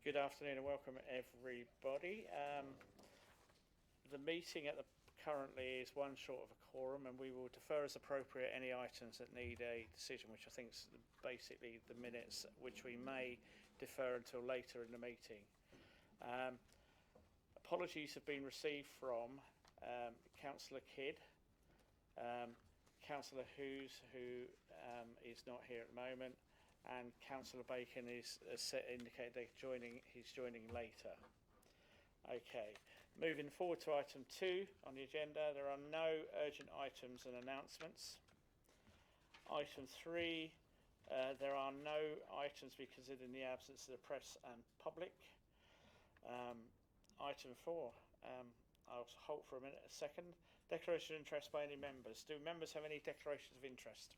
Good afternoon and welcome everybody. The meeting currently is one short of a quorum, and we will defer as appropriate any items that need a decision, which I think is basically the minutes, which we may defer until later in the meeting. Apologies have been received from Councillor Kidd, Councillor Hughes, who is not here at the moment, and Councillor Bacon is indicated he's joining later. Okay, moving forward to item 2 on the agenda, there are no urgent items and announcements. Item 3, there are no items to be considered in the absence of the press and public. Item 4, I'll halt for a second. Declaration of interest by any members. Do members have any declarations of interest?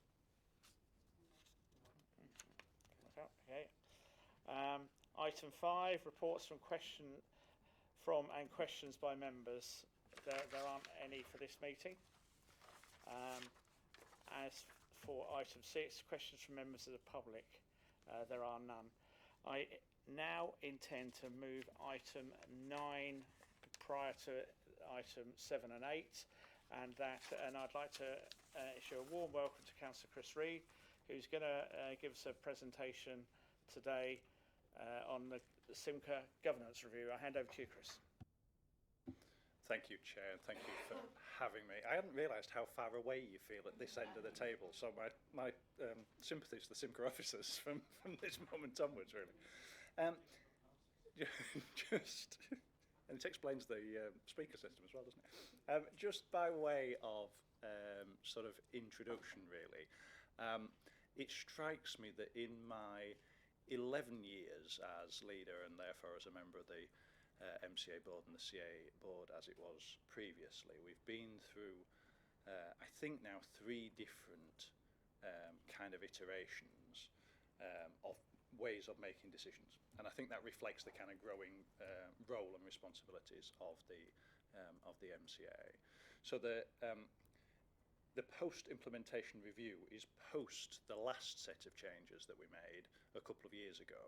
Okay. Item 5, reports and questions by members. There aren't any for this meeting. As for item 6, questions from members of the public, there are none. I now intend to move item 9 prior to item 7 and 8, and I'd like to issue a warm welcome to Councillor Chris Reid, who's going to give us a presentation today on the Cllr governance review. I'll hand over to you, Chris. Thank you, Chair, and thank you for having me. I hadn't realised how far away you feel at this end of the table, so my sympathies to the Cllr officers from this moment onwards, really. And it explains the speaker system as well, doesn't it? Just by way of sort of introduction, really, it strikes me that in my 11 years as leader and therefore as a member of the MCA board and the CA board as it was previously, we've been through, I think now, 3 different kind of iterations of ways of making decisions, and I think that reflects the kind of growing role and responsibilities of the MCA. So the post-implementation review is post the last set of changes that we made a couple of years ago.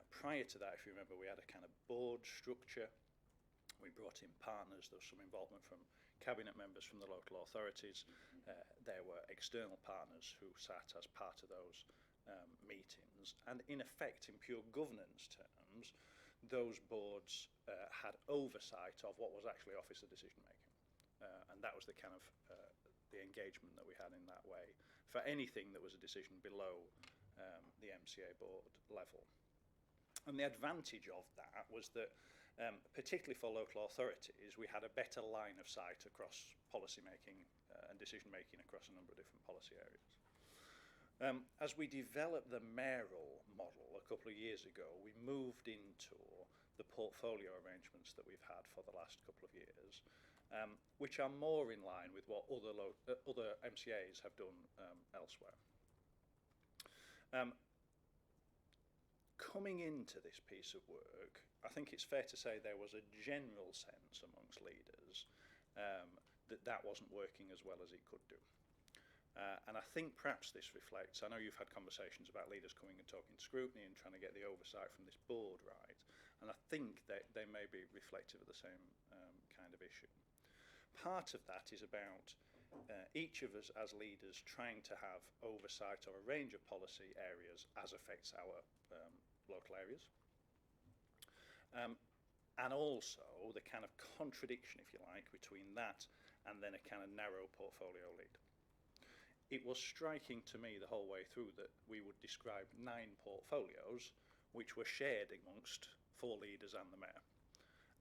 Prior to that, if you remember, we had a kind of board structure. We brought in partners. There was some involvement from cabinet members from the local authorities. There were external partners who sat as part of those meetings. And in effect, in pure governance terms, those boards had oversight of what was actually officer decision making. And that was the kind of the engagement that we had in that way for anything that was a decision below the MCA board level. And the advantage of that was that, particularly for local authorities, we had a better line of sight across policy making and decision making across a number of different policy areas. As we developed the mayoral model a couple of years ago, we moved into the portfolio arrangements that we've had for the last couple of years, which are more in line with what other MCAs have done elsewhere. Coming into this piece of work, I think it's fair to say there was a general sense amongst leaders that wasn't working as well as it could do. And I think perhaps this reflects, I know you've had conversations about leaders coming and talking to scrutiny and trying to get the oversight from this board right, and I think that they may be reflective of the same kind of issue. Part of that is about each of us as leaders trying to have oversight of a range of policy areas as affects our local areas. And also the kind of contradiction, if you like, between that and then a kind of narrow portfolio lead. It was striking to me the whole way through that we would describe 9 portfolios which were shared amongst 4 leaders and the mayor.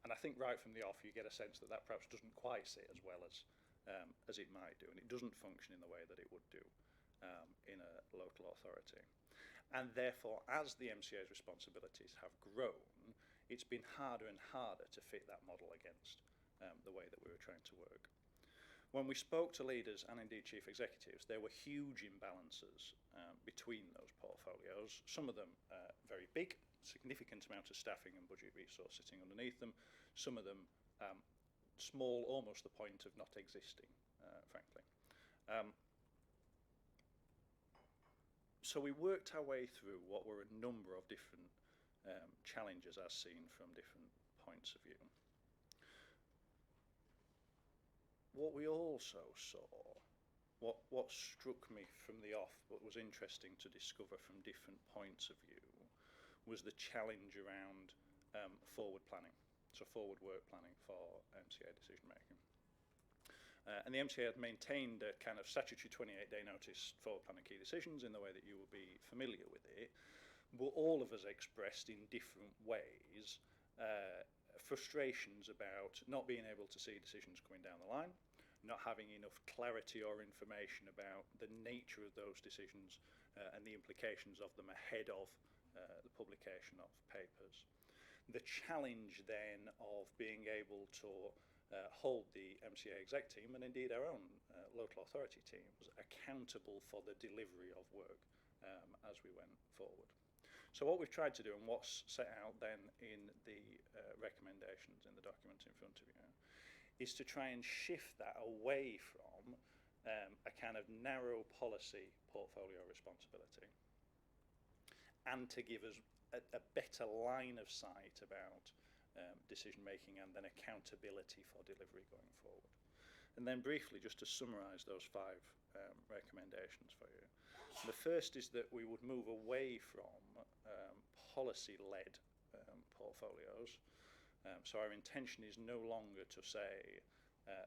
And I think right from the off you get a sense that perhaps doesn't quite sit as well as it might do, and it doesn't function in the way that it would do in a local authority. And therefore, as the MCA's responsibilities have grown, it's been harder and harder to fit that model against the way that we were trying to work. When we spoke to leaders and indeed chief executives, there were huge imbalances between those portfolios, some of them very big, significant amount of staffing and budget resource sitting underneath them, some of them small, almost the point of not existing, frankly. So we worked our way through what were a number of different challenges as seen from different points of view. What we also saw, what struck me from the off but was interesting to discover from different points of view, was the challenge around forward planning, so forward work planning for MCA decision making. And the MCA had maintained a kind of statutory 28-day notice forward planning key decisions in the way that you will be familiar with it, but all of us expressed in different ways frustrations about not being able to see decisions coming down the line, not having enough clarity or information about the nature of those decisions and the implications of them ahead of the publication of papers. The challenge then of being able to hold the MCA exec team, and indeed our own local authority teams, accountable for the delivery of work as we went forward. So what we've tried to do, and what's set out then in the recommendations in the document in front of you, is to try and shift that away from a kind of narrow policy portfolio responsibility, and to give us a better line of sight about decision making and then accountability for delivery going forward. And then briefly, just to summarise those 5 recommendations for you. The first is that we would move away from policy-led portfolios. So our intention is no longer to say,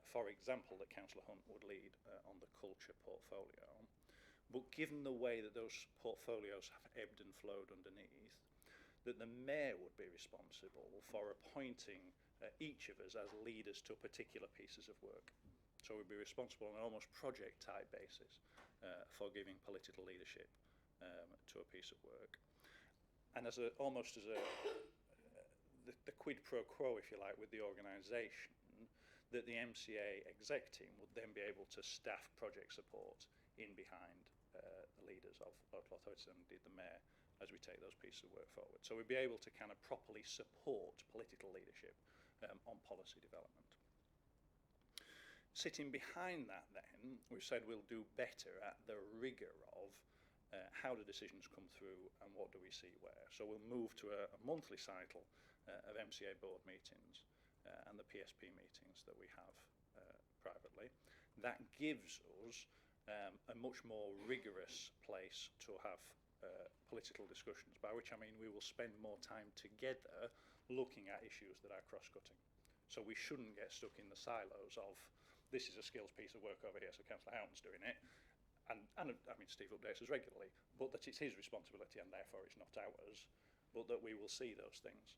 for example, that Councillor Hunt would lead on the culture portfolio, but given the way that those portfolios have ebbed and flowed underneath, that the mayor would be responsible for appointing each of us as leaders to particular pieces of work. So we'd be responsible on an almost project type basis for giving political leadership to a piece of work. And as the quid pro quo, if you like, with the organisation, that the MCA exec team would then be able to staff project support in behind the leaders of local authorities and indeed the mayor as we take those pieces of work forward. So we'd be able to kind of properly support political leadership on policy development. Sitting behind that then, we've said we'll do better at the rigour of how do decisions come through and what do we see where. So we'll move to a monthly cycle of MCA board meetings and the PSP meetings that we have privately. That gives us a much more rigorous place to have political discussions, by which I mean we will spend more time together looking at issues that are cross-cutting. So we shouldn't get stuck in the silos of this is a skills piece of work over here, so Councillor Houghton's doing it, and I mean Steve updates us regularly, but that it's his responsibility and therefore it's not ours, but that we will see those things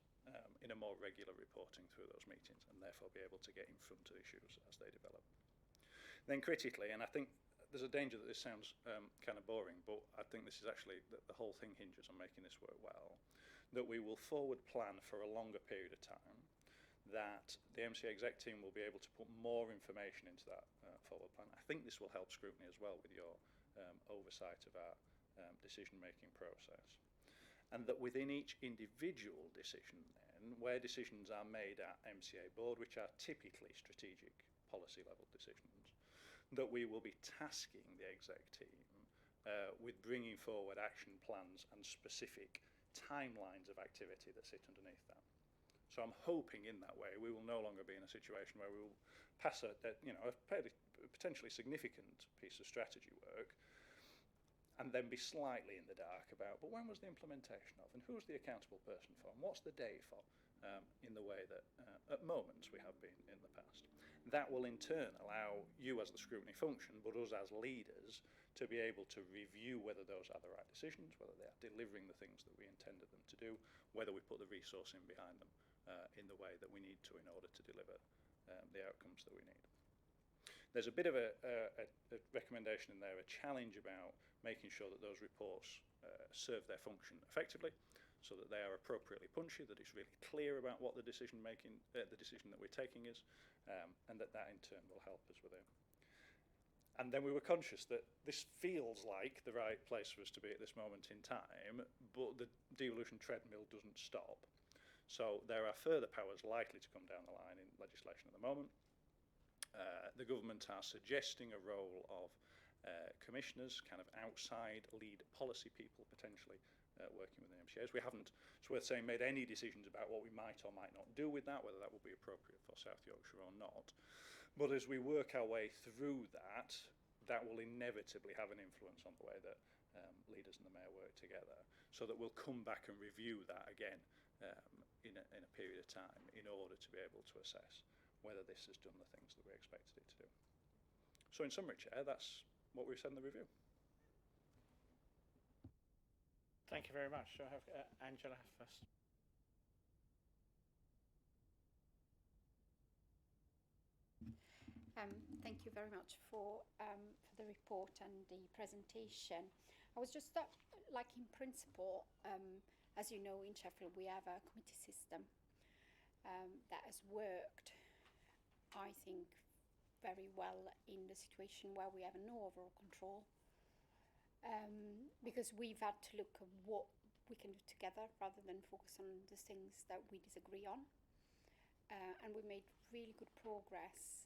in a more regular reporting through those meetings and therefore be able to get in front of issues as they develop. Then critically, and I think there's a danger that this sounds kind of boring, but I think this is actually, the whole thing hinges on making this work well, that we will forward plan for a longer period of time, that the MCA exec team will be able to put more information into that forward plan. I think this will help scrutiny as well with your oversight of our decision-making process. And that within each individual decision then, where decisions are made at MCA board, which are typically strategic policy level decisions, that we will be tasking the exec team with bringing forward action plans and specific timelines of activity that sit underneath that. So I'm hoping in that way we will no longer be in a situation where we will pass a fairly potentially significant piece of strategy work and then be slightly in the dark about, but when was the implementation of, and who's the accountable person for, and what's the day for, in the way that at moments we have been in the past. That will in turn allow you as the scrutiny function, but us as leaders, to be able to review whether those are the right decisions, whether they are delivering the things that we intended them to do, whether we put the resource in behind them in the way that we need to in order to deliver the outcomes that we need. There's a bit of a recommendation in there, a challenge about making sure that those reports serve their function effectively, so that they are appropriately punchy, that it's really clear about what the decision that we're taking is, and that in turn will help us with it. And then we were conscious that this feels like the right place for us to be at this moment in time, but the devolution treadmill doesn't stop. So there are further powers likely to come down the line in legislation at the moment. The government are suggesting a role of commissioners, kind of outside lead policy people potentially, working with the MCAs. We haven't, it's worth saying, made any decisions about what we might or might not do with that, whether that will be appropriate for South Yorkshire or not. But as we work our way through that, that will inevitably have an influence on the way that leaders and the mayor work together, so that we'll come back and review that again in a period of time in order to be able to assess whether this has done the things that we expected it to do. So in summary, Chair, that's what we've said in the review. Thank you very much. Shall I have Angela first? Thank you very much for the report and the presentation. I was just like, in principle, as you know, in Sheffield we have a committee system that has worked, I think, very well in the situation where we have no overall control, because we've had to look at what we can do together rather than focus on the things that we disagree on, and we made really good progress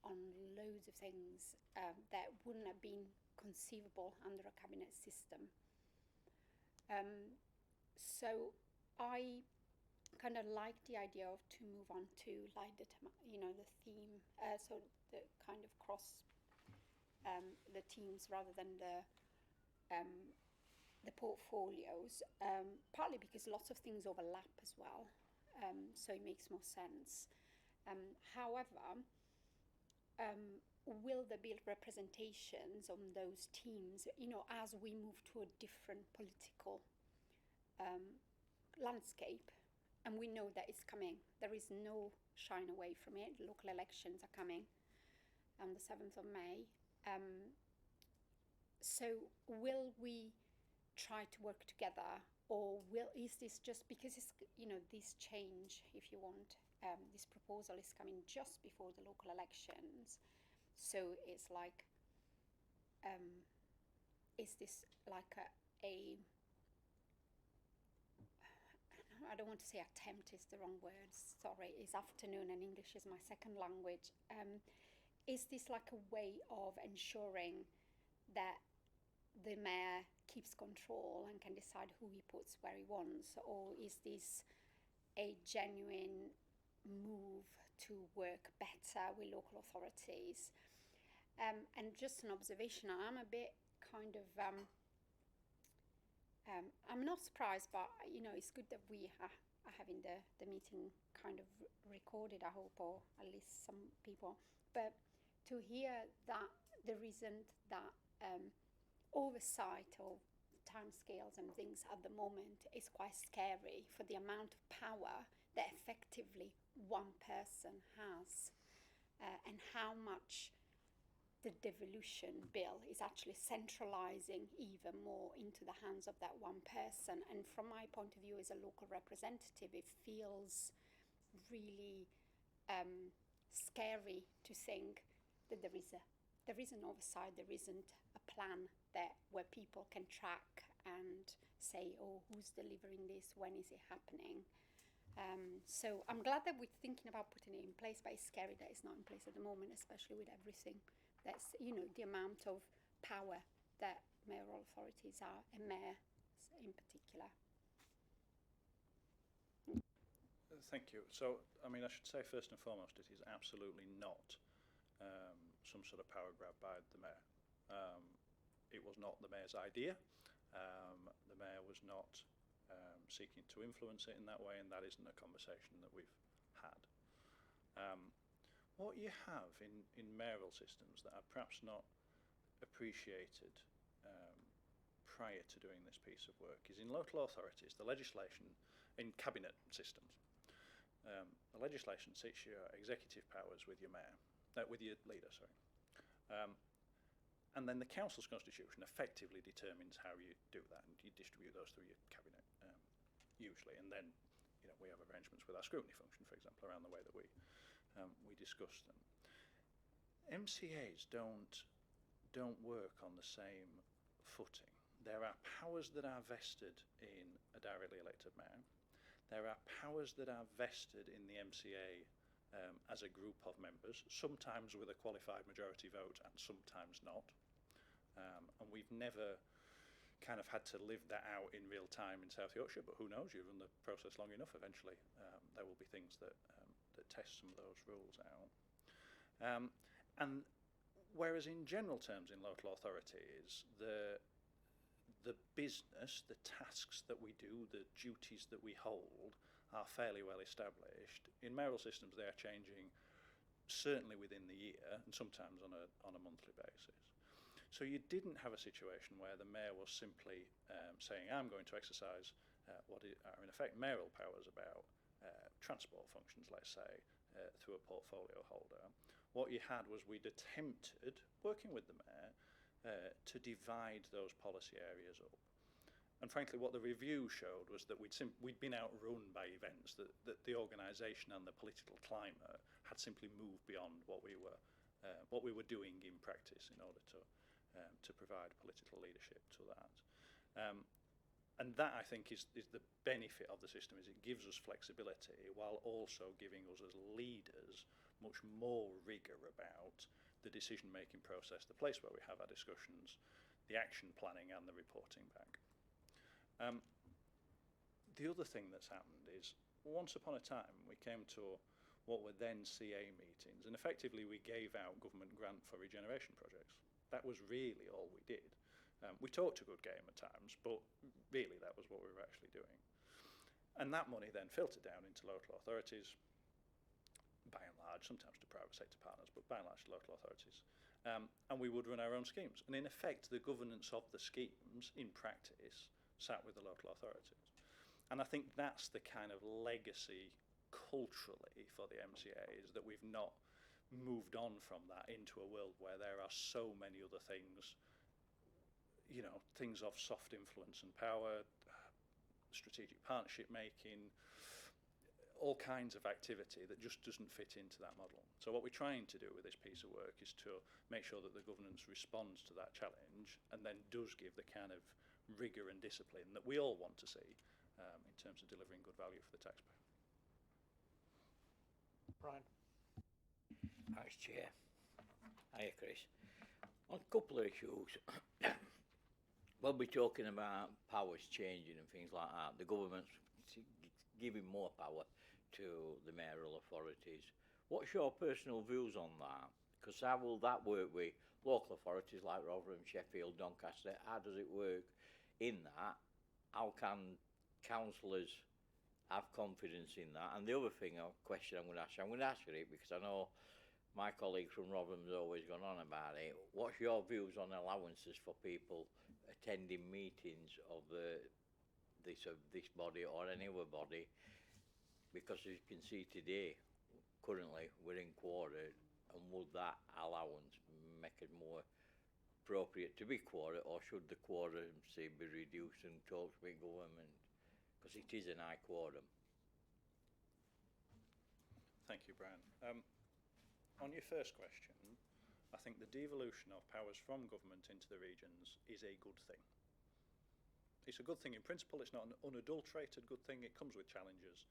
on loads of things that wouldn't have been conceivable under a cabinet system. So I kind of like the idea of to move on to like the theme, so the kind of cross the teams rather than the portfolios, partly because lots of things overlap as well, so it makes more sense. However, will there be representations on those teams, as we move to a different political landscape? And we know that it's coming. There is no shying away from it. Local elections are coming on the 7th of May. So will we try to work together, or is this just because it's, this change, if you want, this proposal is coming just before the local elections? So it's like, is this like I don't want to say attempt is the wrong word, sorry, it's afternoon and English is my second language. Is this like a way of ensuring that the mayor keeps control and can decide who he puts where he wants, or is this a genuine move to work better with local authorities? And just an observation, I'm a bit kind of I'm not surprised, but it's good that we are having the meeting kind of recorded, I hope, or at least some people. But to hear that there isn't that oversight of timescales and things at the moment is quite scary for the amount of power that effectively one person has, and how much the devolution bill is actually centralising even more into the hands of that one person. And from my point of view as a local representative, it feels really scary to think that there is an oversight, there isn't a plan where people can track and say, oh, who's delivering this, when is it happening? So I'm glad that we're thinking about putting it in place, but it's scary that it's not in place at the moment, especially with everything that's, the amount of power that mayoral authorities are, and mayors in particular. Thank you. So, I should say first and foremost, it is absolutely not some sort of power grab by the mayor. It was not the mayor's idea. The mayor was not seeking to influence it in that way, and that isn't a conversation that we've had. What you have in mayoral systems that are perhaps not appreciated prior to doing this piece of work is in local authorities, the legislation in cabinet systems. The legislation sets your executive powers with your mayor, with your leader, sorry. And then the council's constitution effectively determines how you do that, and you distribute those through your cabinet, usually. And then, we have arrangements with our scrutiny function, for example, around the way that we discuss them. MCAs don't work on the same footing. There are powers that are vested in a directly elected mayor. There are powers that are vested in the MCA as a group of members, sometimes with a qualified majority vote and sometimes not. And we've never kind of had to live that out in real time in South Yorkshire, but who knows, you run the process long enough, eventually there will be things that test some of those rules out. And whereas in general terms in local authorities, the business, the tasks that we do, the duties that we hold are fairly well established. In mayoral systems, they are changing certainly within the year and sometimes on a monthly basis. So you didn't have a situation where the mayor was simply saying, I'm going to exercise what are in effect mayoral powers about transport functions, let's say, through a portfolio holder. What you had was we'd attempted, working with the mayor, to divide those policy areas up. And frankly, what the review showed was that we'd been outrun by events, that the organisation and the political climate had simply moved beyond what we were doing in practice in order to provide political leadership to that. And that, I think, is the benefit of the system, is it gives us flexibility while also giving us as leaders much more rigour about the decision-making process, the place where we have our discussions, the action planning and the reporting back. The other thing that's happened is, once upon a time, we came to what were then CA meetings, and effectively we gave out government grant for regeneration projects. That was really all we did. We talked a good game at times, but really that was what we were actually doing. And that money then filtered down into local authorities, by and large, sometimes to private sector partners, but by and large to local authorities. And we would run our own schemes. And in effect, the governance of the schemes, in practice, sat with the local authorities. And I think that's the kind of legacy culturally for the MCA, is that we've not moved on from that into a world where there are so many other things, you know, things of soft influence and power, strategic partnership making, all kinds of activity that just doesn't fit into that model. So what we're trying to do with this piece of work is to make sure that the governance responds to that challenge and then does give the kind of rigour and discipline that we all want to see in terms of delivering good value for the taxpayer. Brian. Thanks, Chair. Hiya, Chris. On a couple of issues, when we're talking about powers changing and things like that, the government's giving more power to the mayoral authorities. What's your personal views on that? Because how will that work with local authorities like Rotherham, Sheffield, Doncaster? How does it work in that? How can councillors have confidence in that? And the other thing, a question I'm going to ask you it because I know my colleague from Rotherham's always gone on about it. What's your views on allowances for people attending meetings of this body or any other body? Because as you can see today, currently we're in quorum, and would that allowance make it more appropriate to be quorum, or should the quorum, say, be reduced and talks with government? Because it is an high quorum. Thank you, Brian. On your first question, I think the devolution of powers from government into the regions is a good thing. It's a good thing in principle. It's not an unadulterated good thing. It comes with challenges.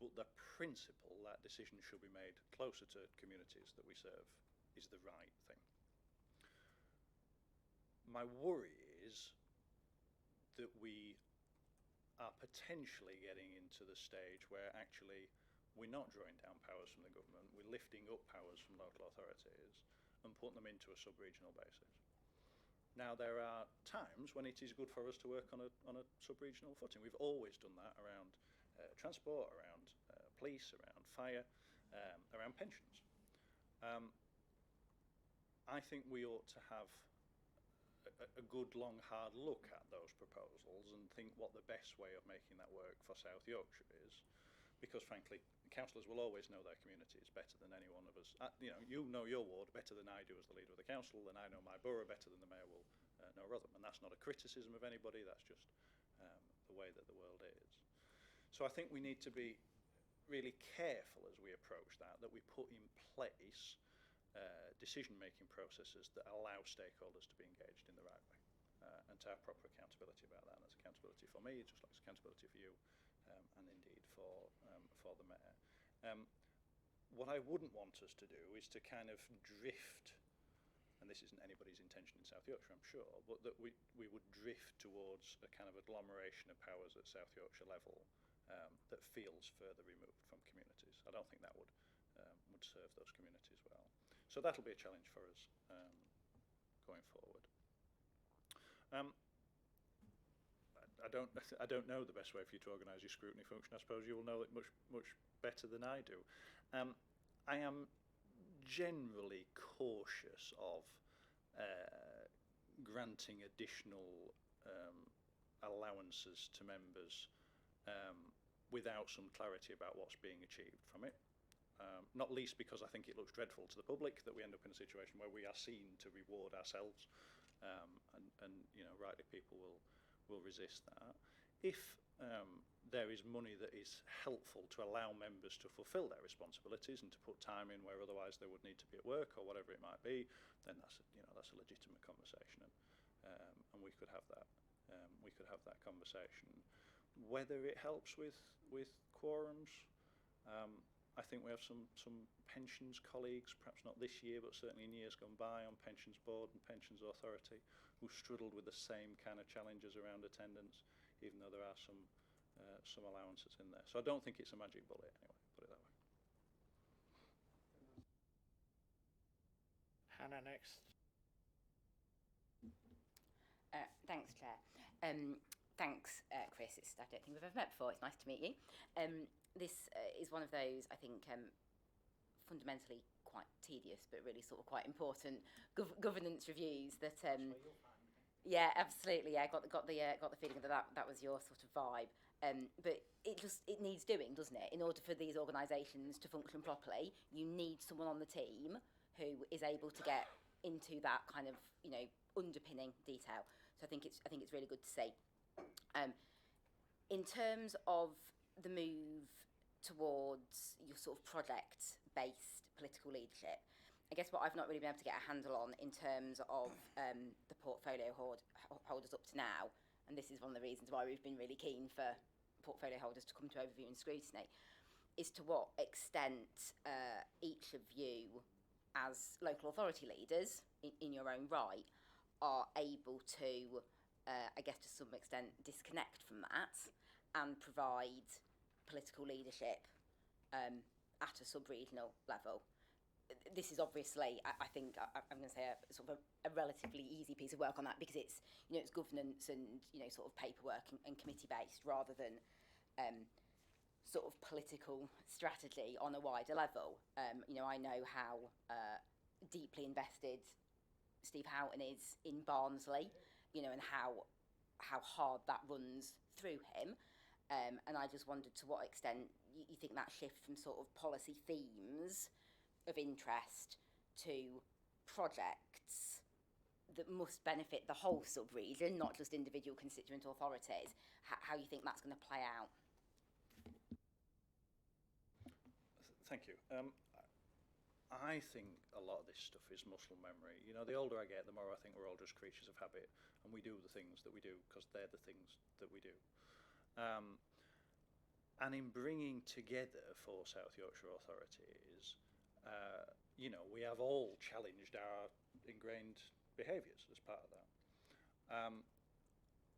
But the principle that decisions should be made closer to communities that we serve is the right thing. My worry is that we are potentially getting into the stage where actually we're not drawing down powers from the government, we're lifting up powers from local authorities and putting them into a sub-regional basis. Now, there are times when it is good for us to work on a sub-regional footing. We've always done that around transport, around police, around fire, around pensions. I think we ought to have a good, long, hard look at those proposals and think what the best way of making that work for South Yorkshire is. Because frankly, councillors will always know their communities better than any one of us. You know your ward better than I do as the leader of the council, and I know my borough better than the mayor will know Rotherham. And that's not a criticism of anybody, that's just the way that the world is. So I think we need to be really careful as we approach that we put in place decision-making processes that allow stakeholders to be engaged in the right way and to have proper accountability about that. And that's accountability for me, just like it's accountability for you, and indeed for the mayor. What I wouldn't want us to do is to kind of drift and this isn't anybody's intention in South Yorkshire, I'm sure, but that we would drift towards a kind of agglomeration of powers at South Yorkshire level that feels further removed from communities. I don't think that would serve those communities well. So that'll be a challenge for us going forward. I don't know the best way for you to organise your scrutiny function. I suppose you will know it much better than I do. I am generally cautious of granting additional allowances to members without some clarity about what's being achieved from it. Not least because I think it looks dreadful to the public that we end up in a situation where we are seen to reward ourselves, and you know, rightly people will resist that. If there is money that is helpful to allow members to fulfil their responsibilities and to put time in where otherwise they would need to be at work or whatever it might be, then that's a legitimate conversation, and we could have that conversation. Whether it helps with quorums, I think we have some pensions colleagues, perhaps not this year, but certainly in years gone by, on Pensions Board and Pensions Authority, who struggled with the same kind of challenges around attendance, even though there are some allowances in there. So I don't think it's a magic bullet, anyway, put it that way. Hannah next. Thanks, Claire. Thanks, Chris. I don't think we've ever met before. It's nice to meet you. This is one of those, I think, fundamentally quite tedious, but really sort of quite important governance reviews that. Yeah, absolutely. Yeah, got the feeling that was your sort of vibe. But it needs doing, doesn't it? In order for these organisations to function properly, you need someone on the team who is able to get into that kind of, you know, underpinning detail. So I think it's really good to see. In terms of the move towards your sort of project-based political leadership, I guess what I've not really been able to get a handle on in terms of the portfolio holders up to now, and this is one of the reasons why we've been really keen for portfolio holders to come to overview and scrutiny, is to what extent each of you as local authority leaders in your own right are able to, I guess to some extent, disconnect from that and provide political leadership at a sub-regional level. This is obviously, I think, I'm going to say a relatively easy piece of work on that, because it's, you know, it's governance and, you know, sort of paperwork and committee based rather than sort of political strategy on a wider level. You know, I know how deeply invested Steve Houghton is in Barnsley, you know, and how hard that runs through him. And I just wondered to what extent you think that shift from sort of policy themes of interest to projects that must benefit the whole sub-region, not just individual constituent authorities, how you think that's going to play out. Thank you. I think a lot of this stuff is muscle memory. You know, the older I get, the more I think we're all just creatures of habit, and we do the things that we do because they're the things that we do. And in bringing together 4 South Yorkshire authorities, you know, we have all challenged our ingrained behaviours as part of that.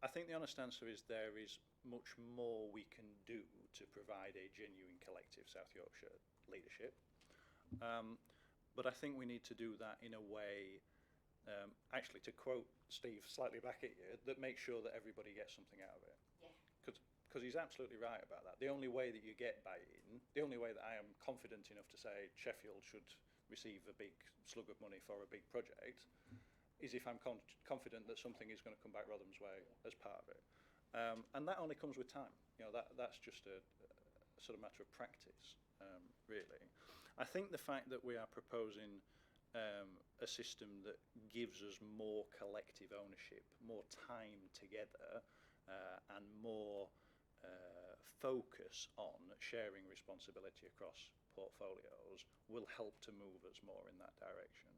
I think the honest answer is there is much more we can do to provide a genuine collective South Yorkshire leadership. But I think we need to do that in a way, actually, to quote Steve slightly back at you, that makes sure that everybody gets something out of it. Yeah. Because he's absolutely right about that. The only way that you get buy-in, the only way that I am confident enough to say Sheffield should receive a big slug of money for a big project, is if I'm confident that something is going to come back Rotham's way as part of it. And that only comes with time. You know, that's just a sort of matter of practice, really. I think the fact that we are proposing a system that gives us more collective ownership, more time together, and more focus on sharing responsibility across portfolios will help to move us more in that direction.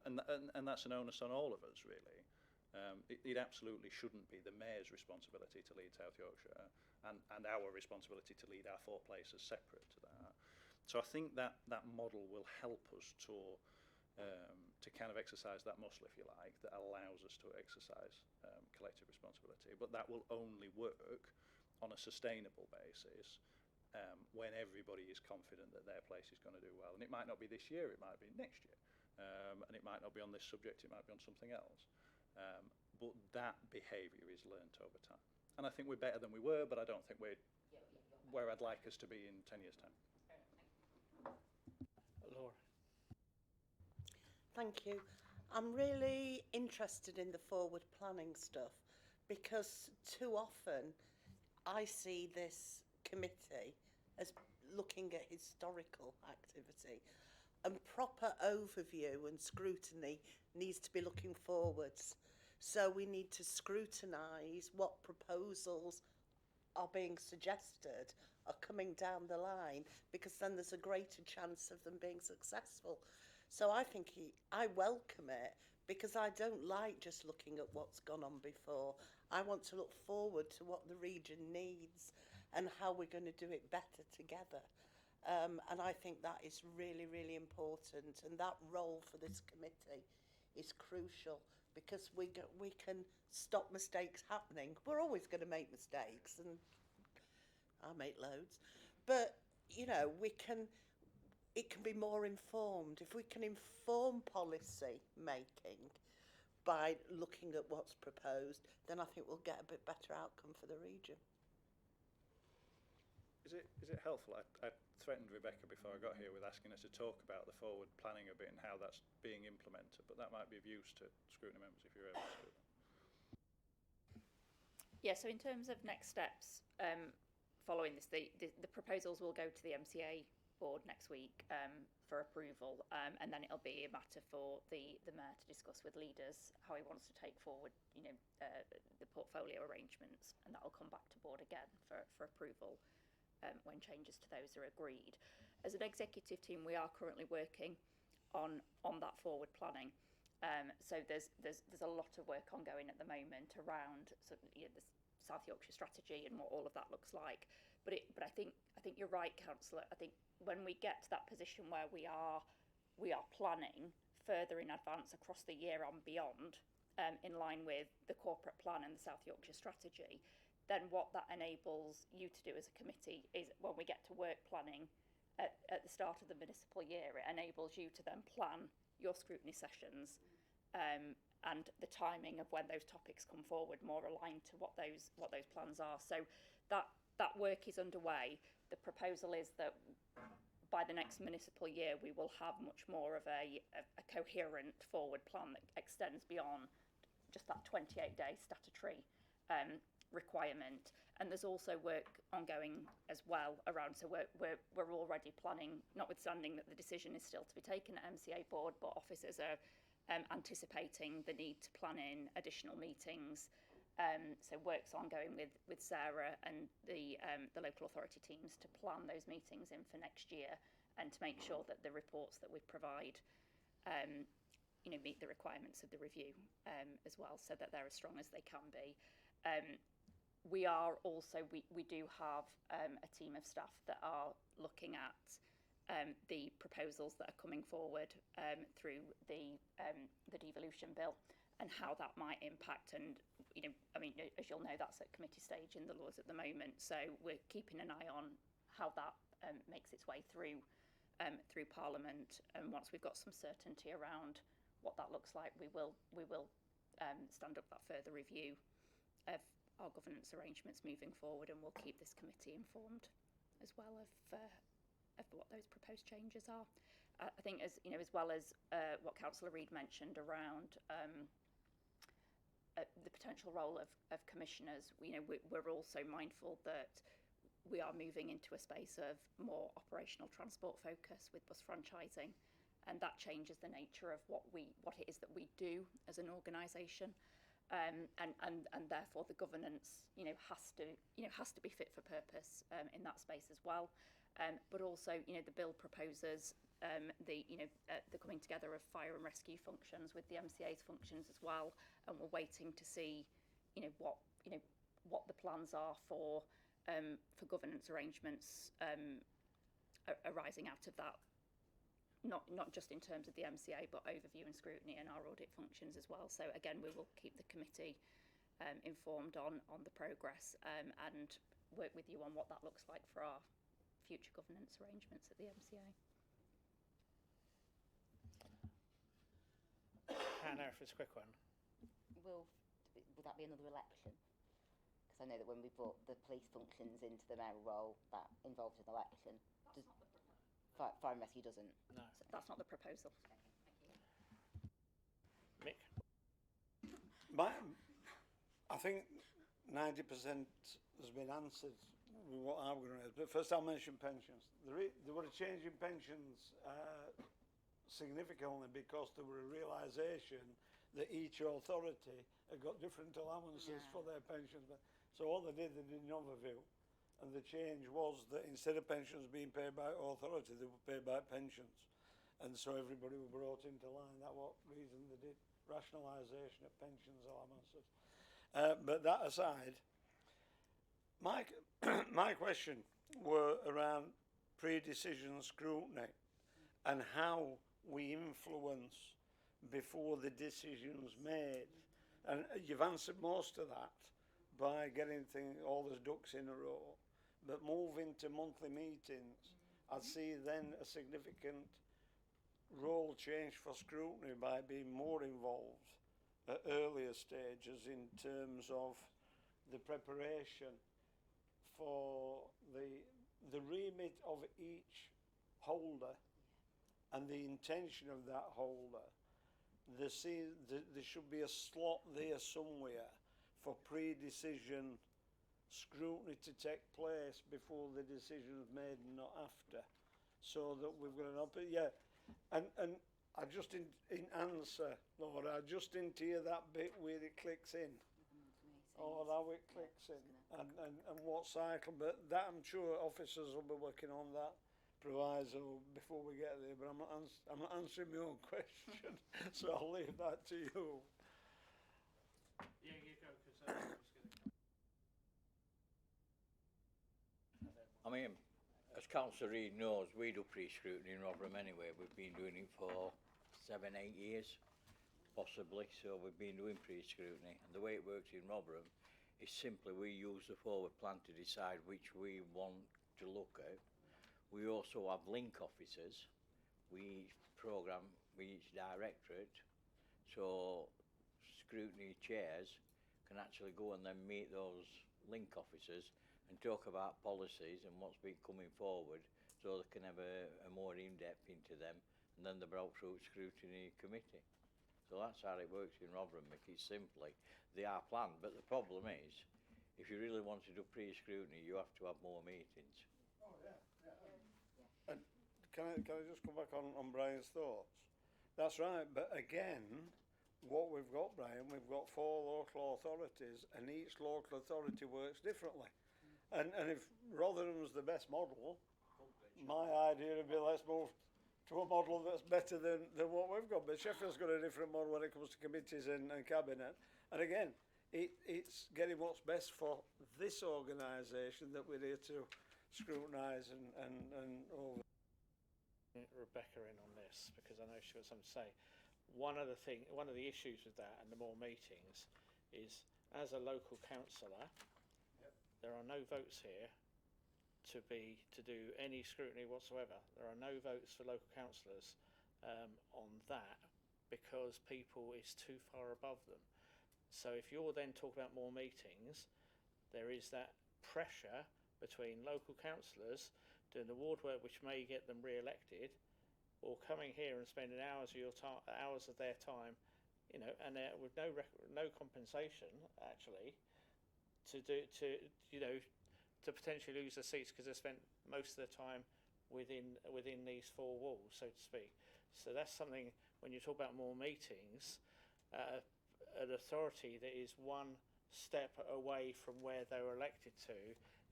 And that's an onus on all of us, really. It absolutely shouldn't be the Mayor's responsibility to lead South Yorkshire and our responsibility to lead our 4 places separate to that. So I think that model will help us to to kind of exercise that muscle, if you like, that allows us to exercise collective responsibility. But that will only work on a sustainable basis when everybody is confident that their place is going to do well. And it might not be this year, it might be next year. And it might not be on this subject, it might be on something else. But that behaviour is learnt over time. And I think we're better than we were, but I don't think we're where I'd like us to be in 10 years' time. Laura. Thank you. I'm really interested in the forward planning stuff because too often I see this committee as looking at historical activity, and proper overview and scrutiny needs to be looking forwards. So we need to scrutinise what proposals are being suggested are coming down the line, because then there's a greater chance of them being successful. So I think I welcome it, because I don't like just looking at what's gone on before. I want to look forward to what the region needs and how we're going to do it better together. And I think that is really, really important. And that role for this committee is crucial, because we can stop mistakes happening. We're always going to make mistakes, and I make loads. But, you know, it can be more informed. If we can inform policy making by looking at what's proposed, then I think we'll get a bit better outcome for the region. Is it helpful? I threatened Rebecca before I got here with asking her to talk about the forward planning a bit and how that's being implemented, but that might be of use to scrutiny members if you're able to do that. Yeah, so in terms of next steps, following this, the proposals will go to the MCA board next week for approval, and then it'll be a matter for the mayor to discuss with leaders how he wants to take forward, the portfolio arrangements, and that will come back to board again for approval when changes to those are agreed. As an executive team, we are currently working on that forward planning. So there's a lot of work ongoing at the moment around the South Yorkshire strategy and what all of that looks like. But I think you're right, Councillor. I think when we get to that position where we are planning further in advance across the year and beyond, in line with the corporate plan and the South Yorkshire strategy, then what that enables you to do as a committee is, when we get to work planning at the start of the municipal year, it enables you to then plan your scrutiny sessions and the timing of when those topics come forward more aligned to what those plans are. So that work is underway. The proposal is that by the next municipal year we will have much more of a coherent forward plan that extends beyond just that 28-day statutory requirement. And there's also work ongoing as well around, so we're already planning, notwithstanding that the decision is still to be taken at MCA board, but officers are anticipating the need to plan in additional meetings. So work's ongoing with Sarah and the local authority teams to plan those meetings in for next year, and to make sure that the reports that we provide meet the requirements of the review as well, so that they're as strong as they can be. We do have a team of staff that are looking at the proposals that are coming forward through the devolution bill and how that might impact. And as you'll know, that's at committee stage in the Lords at the moment. So we're keeping an eye on how that makes its way through Parliament. And once we've got some certainty around what that looks like, we will stand up that further review of our governance arrangements moving forward, and we'll keep this committee informed as well of what those proposed changes are. I think, as well as what Councillor Reid mentioned around the potential role of commissioners, we're also mindful that we are moving into a space of more operational transport focus with bus franchising, and that changes the nature of what it is that we do as an organisation. And therefore the governance has to be fit for purpose in that space as well, but also the bill proposes the coming together of fire and rescue functions with the MCA's functions as well, and we're waiting to see what the plans are for governance arrangements arising out of that not just in terms of the MCA, but overview and scrutiny and our audit functions as well. So again, we will keep the committee informed on the progress and work with you on what that looks like for our future governance arrangements at the MCA. Hannah, if it's a quick one. Will that be another election? Because I know that when we brought the police functions into the mayoral role, that involved an election. Fire and rescue doesn't. No. So that's not the proposal. Mick? I think 90% has been answered with what I'm going to raise. But first I'll mention pensions. There were a change in pensions significantly because there were a realisation that each authority had got different allowances for their pensions. So all they did an overview. And the change was that instead of pensions being paid by authority, they were paid by pensions. And so everybody were brought into line. That's what reason they did rationalisation of pensions allowances. But that aside, my question were around pre-decision scrutiny and how we influence before the decision's made. And you've answered most of that by getting all the ducks in a row. But moving to monthly meetings, I'd see then a significant role change for scrutiny by being more involved at earlier stages in terms of the preparation for the remit of each holder and the intention of that holder. There should be a slot there somewhere for pre-decision scrutiny to take place before the decision is made and not after, so that we've got and I just in answer, Lord, I just didn't hear that bit where it clicks in, or how it clicks in, and what cycle, but that I'm sure officers will be working on that proviso before we get there, but I'm not answering my own question, so I'll leave that to you. Yeah, you go, because I mean, as Councillor Reid knows, we do pre-scrutiny in Rotherham anyway. We've been doing it for 7, 8 years, possibly. So we've been doing pre-scrutiny. And the way it works in Rotherham is simply we use the forward plan to decide which we want to look at. We also have link officers. We programme with each directorate. So scrutiny chairs can actually go and then meet those link officers and talk about policies and what's been coming forward, so they can have a more in-depth into them, and then they're brought through scrutiny committee. So that's how it works in Rotherham, Mick. It's simply, they are planned, but the problem is, if you really want to do pre-scrutiny, you have to have more meetings. Oh yeah. And can I just come back on Brian's thoughts? That's right, but again, what we've got, Brian, we've got 4 local authorities, and each local authority works differently. And if Rotherham's the best model, my idea would be let's move to a model that's better than what we've got. But Sheffield's got a different model when it comes to committees and cabinet. And again, it's getting what's best for this organisation that we're here to scrutinise and over. Rebecca in on this, because I know she's got something to say. One of the issues with that and the more meetings is, as a local councillor, there are no votes here to do any scrutiny whatsoever. There are no votes for local councillors on that, because people is too far above them. So if you're then talking about more meetings, there is that pressure between local councillors doing the ward work, which may get them re-elected, or coming here and spending hours of their time, and with no compensation actually, to potentially lose their seats because they spent most of their time within these 4 walls, so to speak. So that's something, when you talk about more meetings, an authority that is one step away from where they were elected to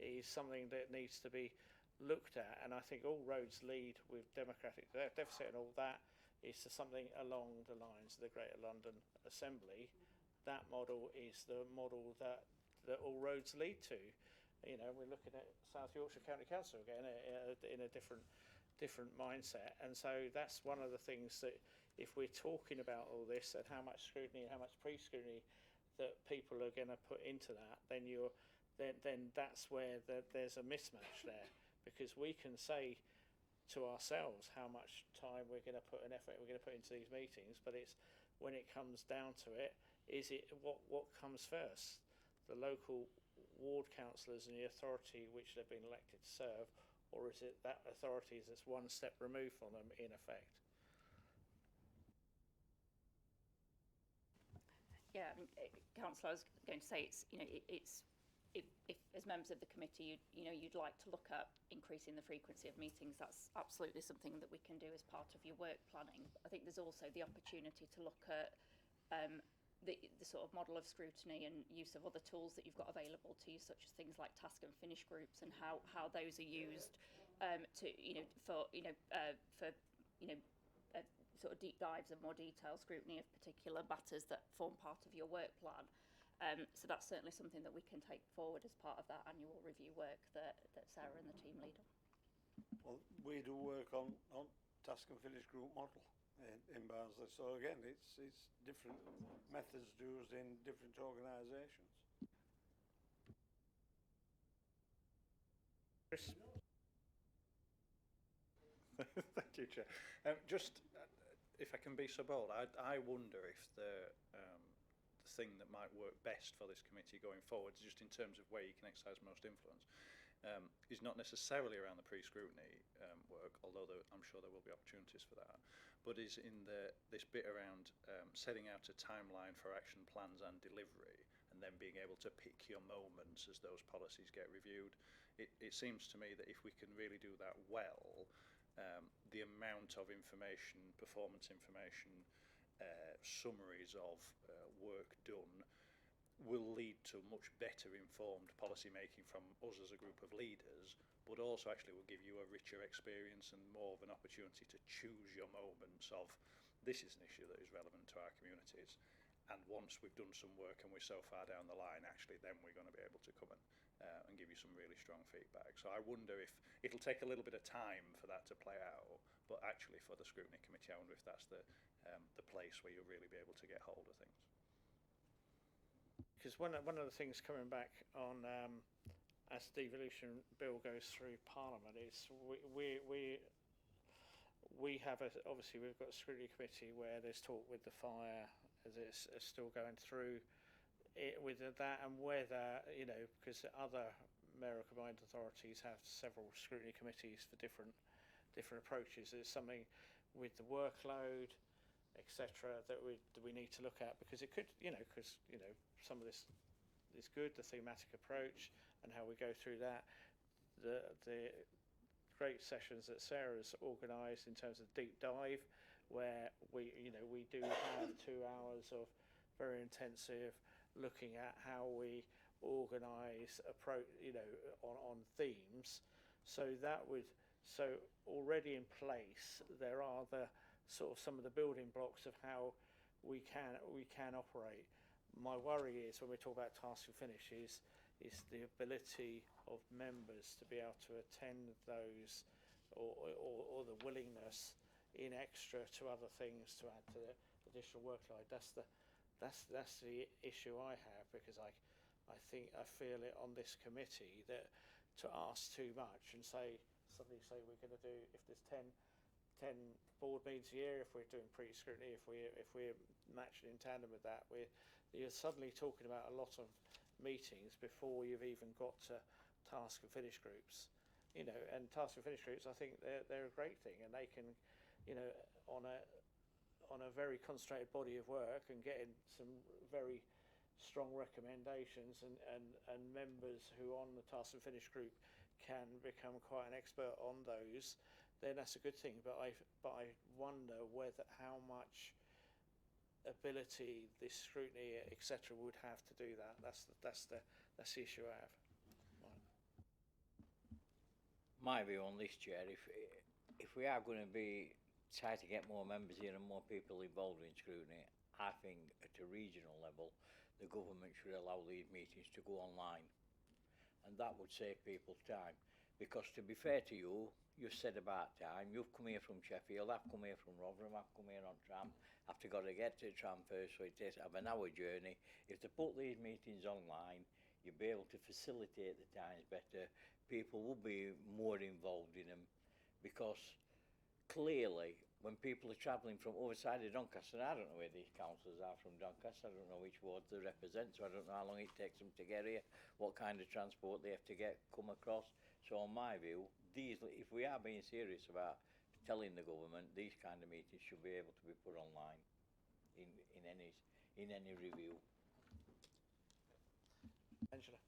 is something that needs to be looked at. And I think all roads lead with democratic deficit and all that is to something along the lines of the Greater London Assembly. That model is the model that all roads lead to. We're looking at South Yorkshire County Council again in a different different mindset. And so that's one of the things that, if we're talking about all this and how much scrutiny and how much pre-scrutiny that people are going to put into that, then that's where there's a mismatch there, because we can say to ourselves how much time we're going to put and effort we're going to put into these meetings, but it's when it comes down to it, is it what comes first, the local ward councillors and the authority which they've been elected to serve, or is it that authority that's one step removed from them in effect? Yeah, I mean, Councillor, I was going to say, it's, you know, it's if as members of the committee, you'd like to look at increasing the frequency of meetings, that's absolutely something that we can do as part of your work planning. I think there's also the opportunity to look at the sort of model of scrutiny and use of other tools that you've got available to you, such as things like task and finish groups, and how those are used to sort of deep dives and more detailed scrutiny of particular matters that form part of your work plan. So that's certainly something that we can take forward as part of that annual review work that Sarah and the team lead on. Well, we do work on task and finish group model in Barnsley. So again, it's different methods used in different organisations. Chris? Thank you, Chair. Just if I can be so bold, I wonder if the thing that might work best for this committee going forward, just in terms of where you can exercise most influence, is not necessarily around the pre-scrutiny work, although I'm sure there will be opportunities for that, but is in this bit around setting out a timeline for action plans and delivery, and then being able to pick your moments as those policies get reviewed. It seems to me that if we can really do that well, the amount of information, performance information, summaries of work done will lead to much better informed policy making from us as a group of leaders, but also actually will give you a richer experience and more of an opportunity to choose your moments of, this is an issue that is relevant to our communities, and once we've done some work and we're so far down the line, actually then we're going to be able to come and give you some really strong feedback. So I wonder if it'll take a little bit of time for that to play out, but actually for the scrutiny committee, I wonder if that's the place where you'll really be able to get hold of things. Because one of the things coming back on as the devolution bill goes through Parliament is we have obviously we've got a scrutiny committee where there's talk with the fire as it's still going through it with that, and whether, you know, because other mayoral combined authorities have several scrutiny committees for different approaches. There's something with the workload, etc., that we need to look at, because it could, some of this is good, the thematic approach and how we go through that, the great sessions that Sarah's organised in terms of deep dive, where we do have 2 hours of very intensive looking at how we organise approach, on themes. So already in place there are the sort of some of the building blocks of how we can operate. My worry is when we talk about task and finish is the ability of members to be able to attend those, or the willingness in extra to other things to add to the additional workload. That's the issue I have, because I feel it on this committee that to ask too much and suddenly say we're going to do, if there's 10 board meetings a year, if we're doing pre-scrutiny, if we're matching in tandem with that, you're suddenly talking about a lot of meetings before you've even got to task and finish groups. And task and finish groups, I think they're a great thing, and they can, on a very concentrated body of work and getting some very strong recommendations, and members who on the task and finish group can become quite an expert on those, then that's a good thing. But I wonder how much ability this scrutiny, etc., would have to do that. That's the issue I have. Right. My view on this, Chair, if we are going to be trying to get more members in and more people involved in scrutiny, I think at a regional level the government should allow these meetings to go online, and that would save people's time, because to be fair to you, you've said about time, you've come here from Sheffield, I've come here from Rotherham, I've come here on tram, I've got to get to the tram first, so it takes have an hour journey. If they put these meetings online, you'll be able to facilitate the times better, people will be more involved in them, because clearly, when people are travelling from other side of Doncaster, and I don't know where these councillors are from Doncaster, I don't know which wards they represent, so I don't know how long it takes them to get here, what kind of transport they have to come across. So in my view, these, if we are being serious about telling the government, these kind of meetings should be able to be put online in any review. Angela.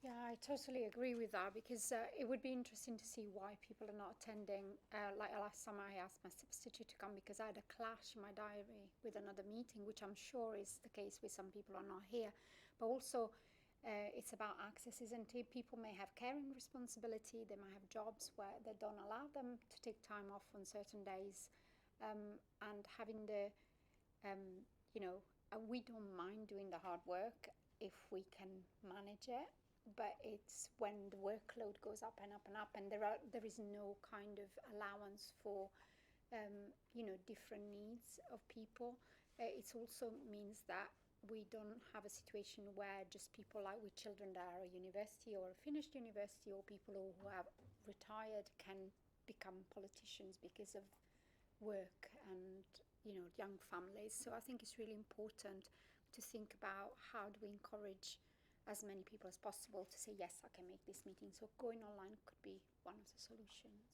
Yeah, I totally agree with that, because it would be interesting to see why people are not attending. Like last time I asked my substitute to come because I had a clash in my diary with another meeting, which I'm sure is the case with some people who are not here. But also, it's about access, isn't it? People may have caring responsibility, they might have jobs where they don't allow them to take time off on certain days. And having the, we don't mind doing the hard work if we can manage it. But it's when the workload goes up and up and up, and there is no kind of allowance for, different needs of people. It also means that we don't have a situation where just people like with children that are at university or finished university, or people who have retired can become politicians because of work and, young families. So I think it's really important to think about how do we encourage as many people as possible to say, yes, I can make this meeting. So going online could be one of the solutions.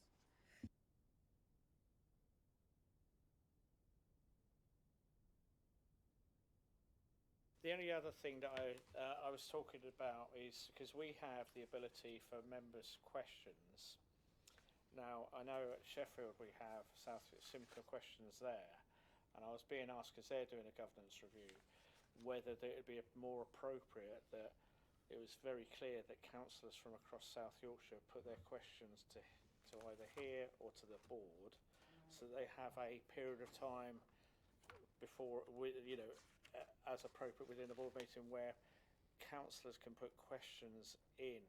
The only other thing that I was talking about is because we have the ability for members' questions. Now, I know at Sheffield we have Simca questions there, and I was being asked, because they're doing a governance review, whether it would be more appropriate that it was very clear that councillors from across South Yorkshire put their questions to either here or to the board, so they have a period of time before, as appropriate within the board meeting, where councillors can put questions in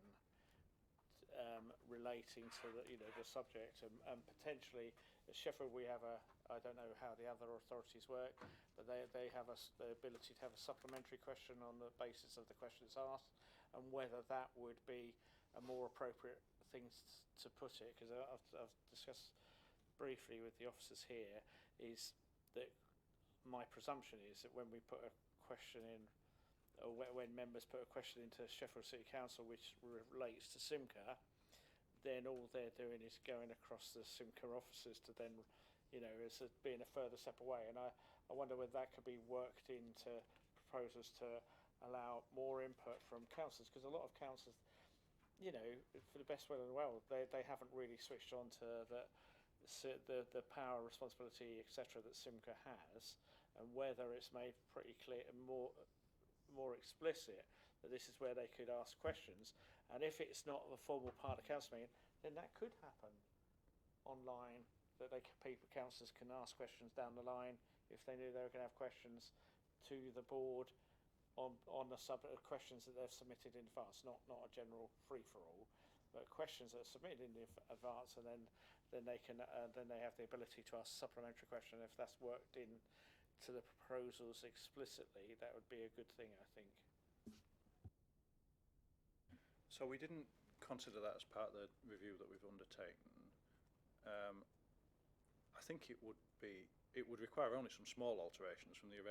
relating to the subject, and potentially at Sheffield we have I don't know how the other authorities work, but they have the ability to have a supplementary question on the basis of the questions asked, and whether that would be a more appropriate thing to put it, because I've discussed briefly with the officers here, is that my presumption is that when we put a question in, or when members put a question into Sheffield City Council which relates to Simca, then all they're doing is going across the Simca officers to then, as being a further step away. And I wonder whether that could be worked into proposals to allow more input from councillors, because a lot of councillors, for the best will and well, they haven't really switched on to the power, responsibility, etc. that Simca has, and whether it's made pretty clear and more explicit that this is where they could ask questions. And if it's not a formal part of council meeting, then that could happen online, that councillors can ask questions down the line if they knew they were going to have questions to the board on the questions that they've submitted in advance, not a general free-for-all, but questions that are submitted in advance, and then they have the ability to ask a supplementary question. If that's worked in to the proposals explicitly, that would be a good thing, I think. So we didn't consider that as part of the review that we've undertaken. I think it would require only some small alterations from the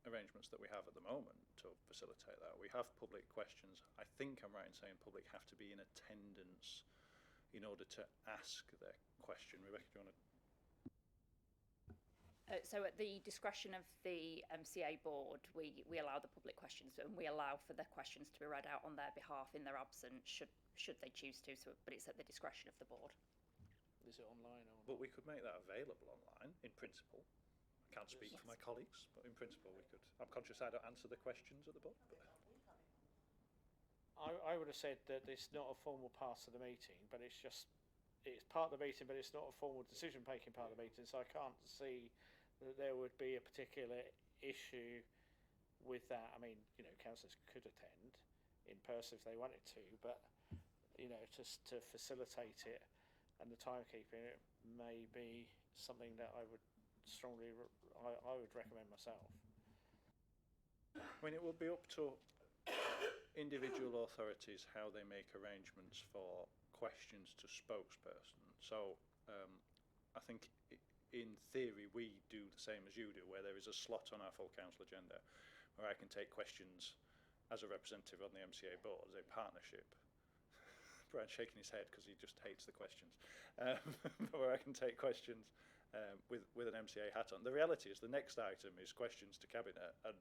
arrangements that we have at the moment to facilitate that. We have public questions. I think I'm right in saying public have to be in attendance in order to ask their question. Rebecca, do you want to? So at the discretion of the MCA board, we allow the public questions, and we allow for the questions to be read out on their behalf in their absence, should they choose to. So, but it's at the discretion of the board. Is it online or? But we could make that available online, in principle. I can't speak for my colleagues, but in principle we could. I'm conscious I don't answer the questions at the board. But I would have said that it's not a formal part of the meeting, but it's part of the meeting, but it's not a formal decision-making part of the meeting. So I can't see that there would be a particular issue with that. I mean, councillors could attend in person if they wanted to, but to facilitate it and the timekeeping, it may be something that I would I would recommend myself. I mean, it would be up to individual authorities how they make arrangements for questions to spokesperson. So I think in theory we do the same as you do, where there is a slot on our full council agenda where I can take questions as a representative on the MCA board, as a partnership. Brian's shaking his head because he just hates the questions. Where I can take questions with an MCA hat on. The reality is the next item is questions to Cabinet, and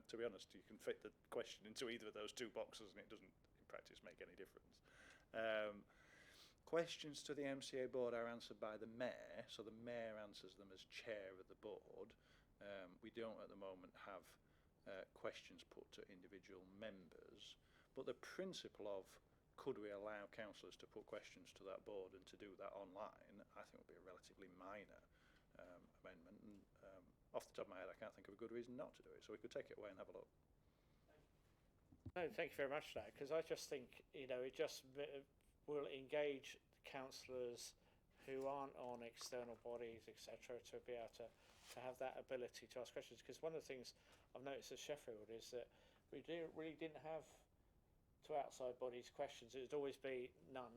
to be honest, you can fit the question into either of those two boxes and it doesn't in practice make any difference. Questions to the MCA board are answered by the Mayor, so the Mayor answers them as chair of the board. We don't at the moment have questions put to individual members, but the principle of could we allow councillors to put questions to that board and to do that online, I think would be a relatively minor amendment. And off the top of my head, I can't think of a good reason not to do it, so we could take it away and have a look. No, thank you very much for that, because I just think, it just will engage councillors who aren't on external bodies, etc., to be able to have that ability to ask questions. Because one of the things I've noticed at Sheffield is that we really didn't have to outside bodies questions. It would always be none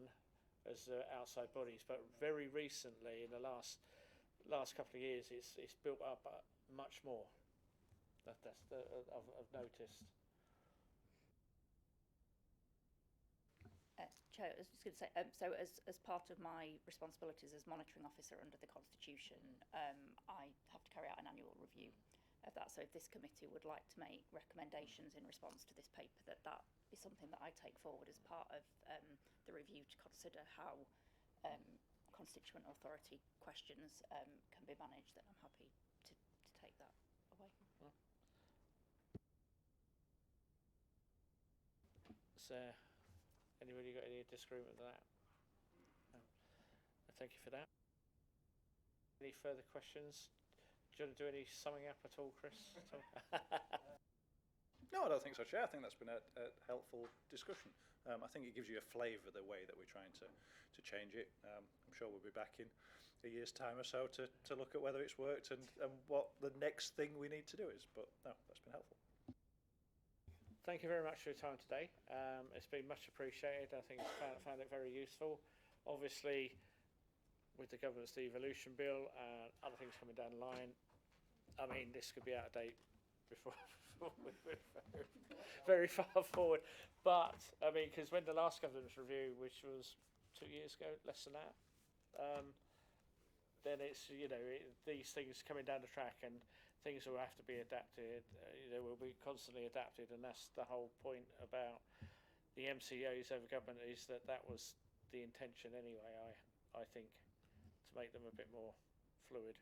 as outside bodies, but very recently, in the last couple of years, it's built up much more. I've noticed. Chair, I was just going to say, so as part of my responsibilities as monitoring officer under the Constitution, I have to carry out an annual review of that. So if this committee would like to make recommendations in response to this paper, that is something that I take forward as part of the review to consider how constituent authority questions can be managed, then I'm happy to take that away. So, anybody got any disagreement with that? No. Thank you for that. Any further questions? Do you want to do any summing up at all, Chris? No, I don't think so, Chair. I think that's been a helpful discussion. I think it gives you a flavour of the way that we're trying to change it. I'm sure we'll be back in a year's time or so to look at whether it's worked and what the next thing we need to do is. But no, that's been helpful. Thank you very much for your time today. It's been much appreciated. I think it's found it very useful. Obviously, with the Government's Devolution Bill and other things coming down the line, I mean, this could be out of date before we're very far forward. But, I mean, because when the last Government's review, which was 2 years ago, less than that, then it's, these things coming down the track and things will have to be adapted, will be constantly adapted, and that's the whole point about the MCOs over government, is that was the intention anyway, I think, to make them a bit more fluid.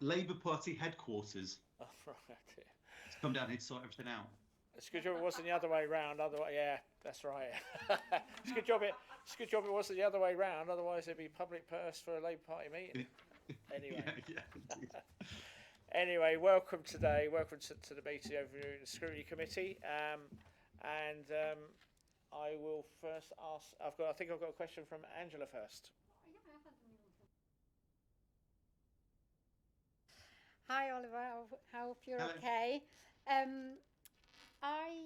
Labour Party headquarters. Oh, right. To come down here to sort everything out. It's a good job it wasn't the other way round. Otherwise, yeah, that's right. It's a good job it wasn't the other way round. Otherwise, it'd be public purse for a Labour Party meeting. Anyway. Yeah, Anyway, welcome today. Welcome to the meeting over in the Scrutiny Committee. And I will first ask. I think I've got a question from Angela first. Hi, Oliver. I hope you're Hello. okay. I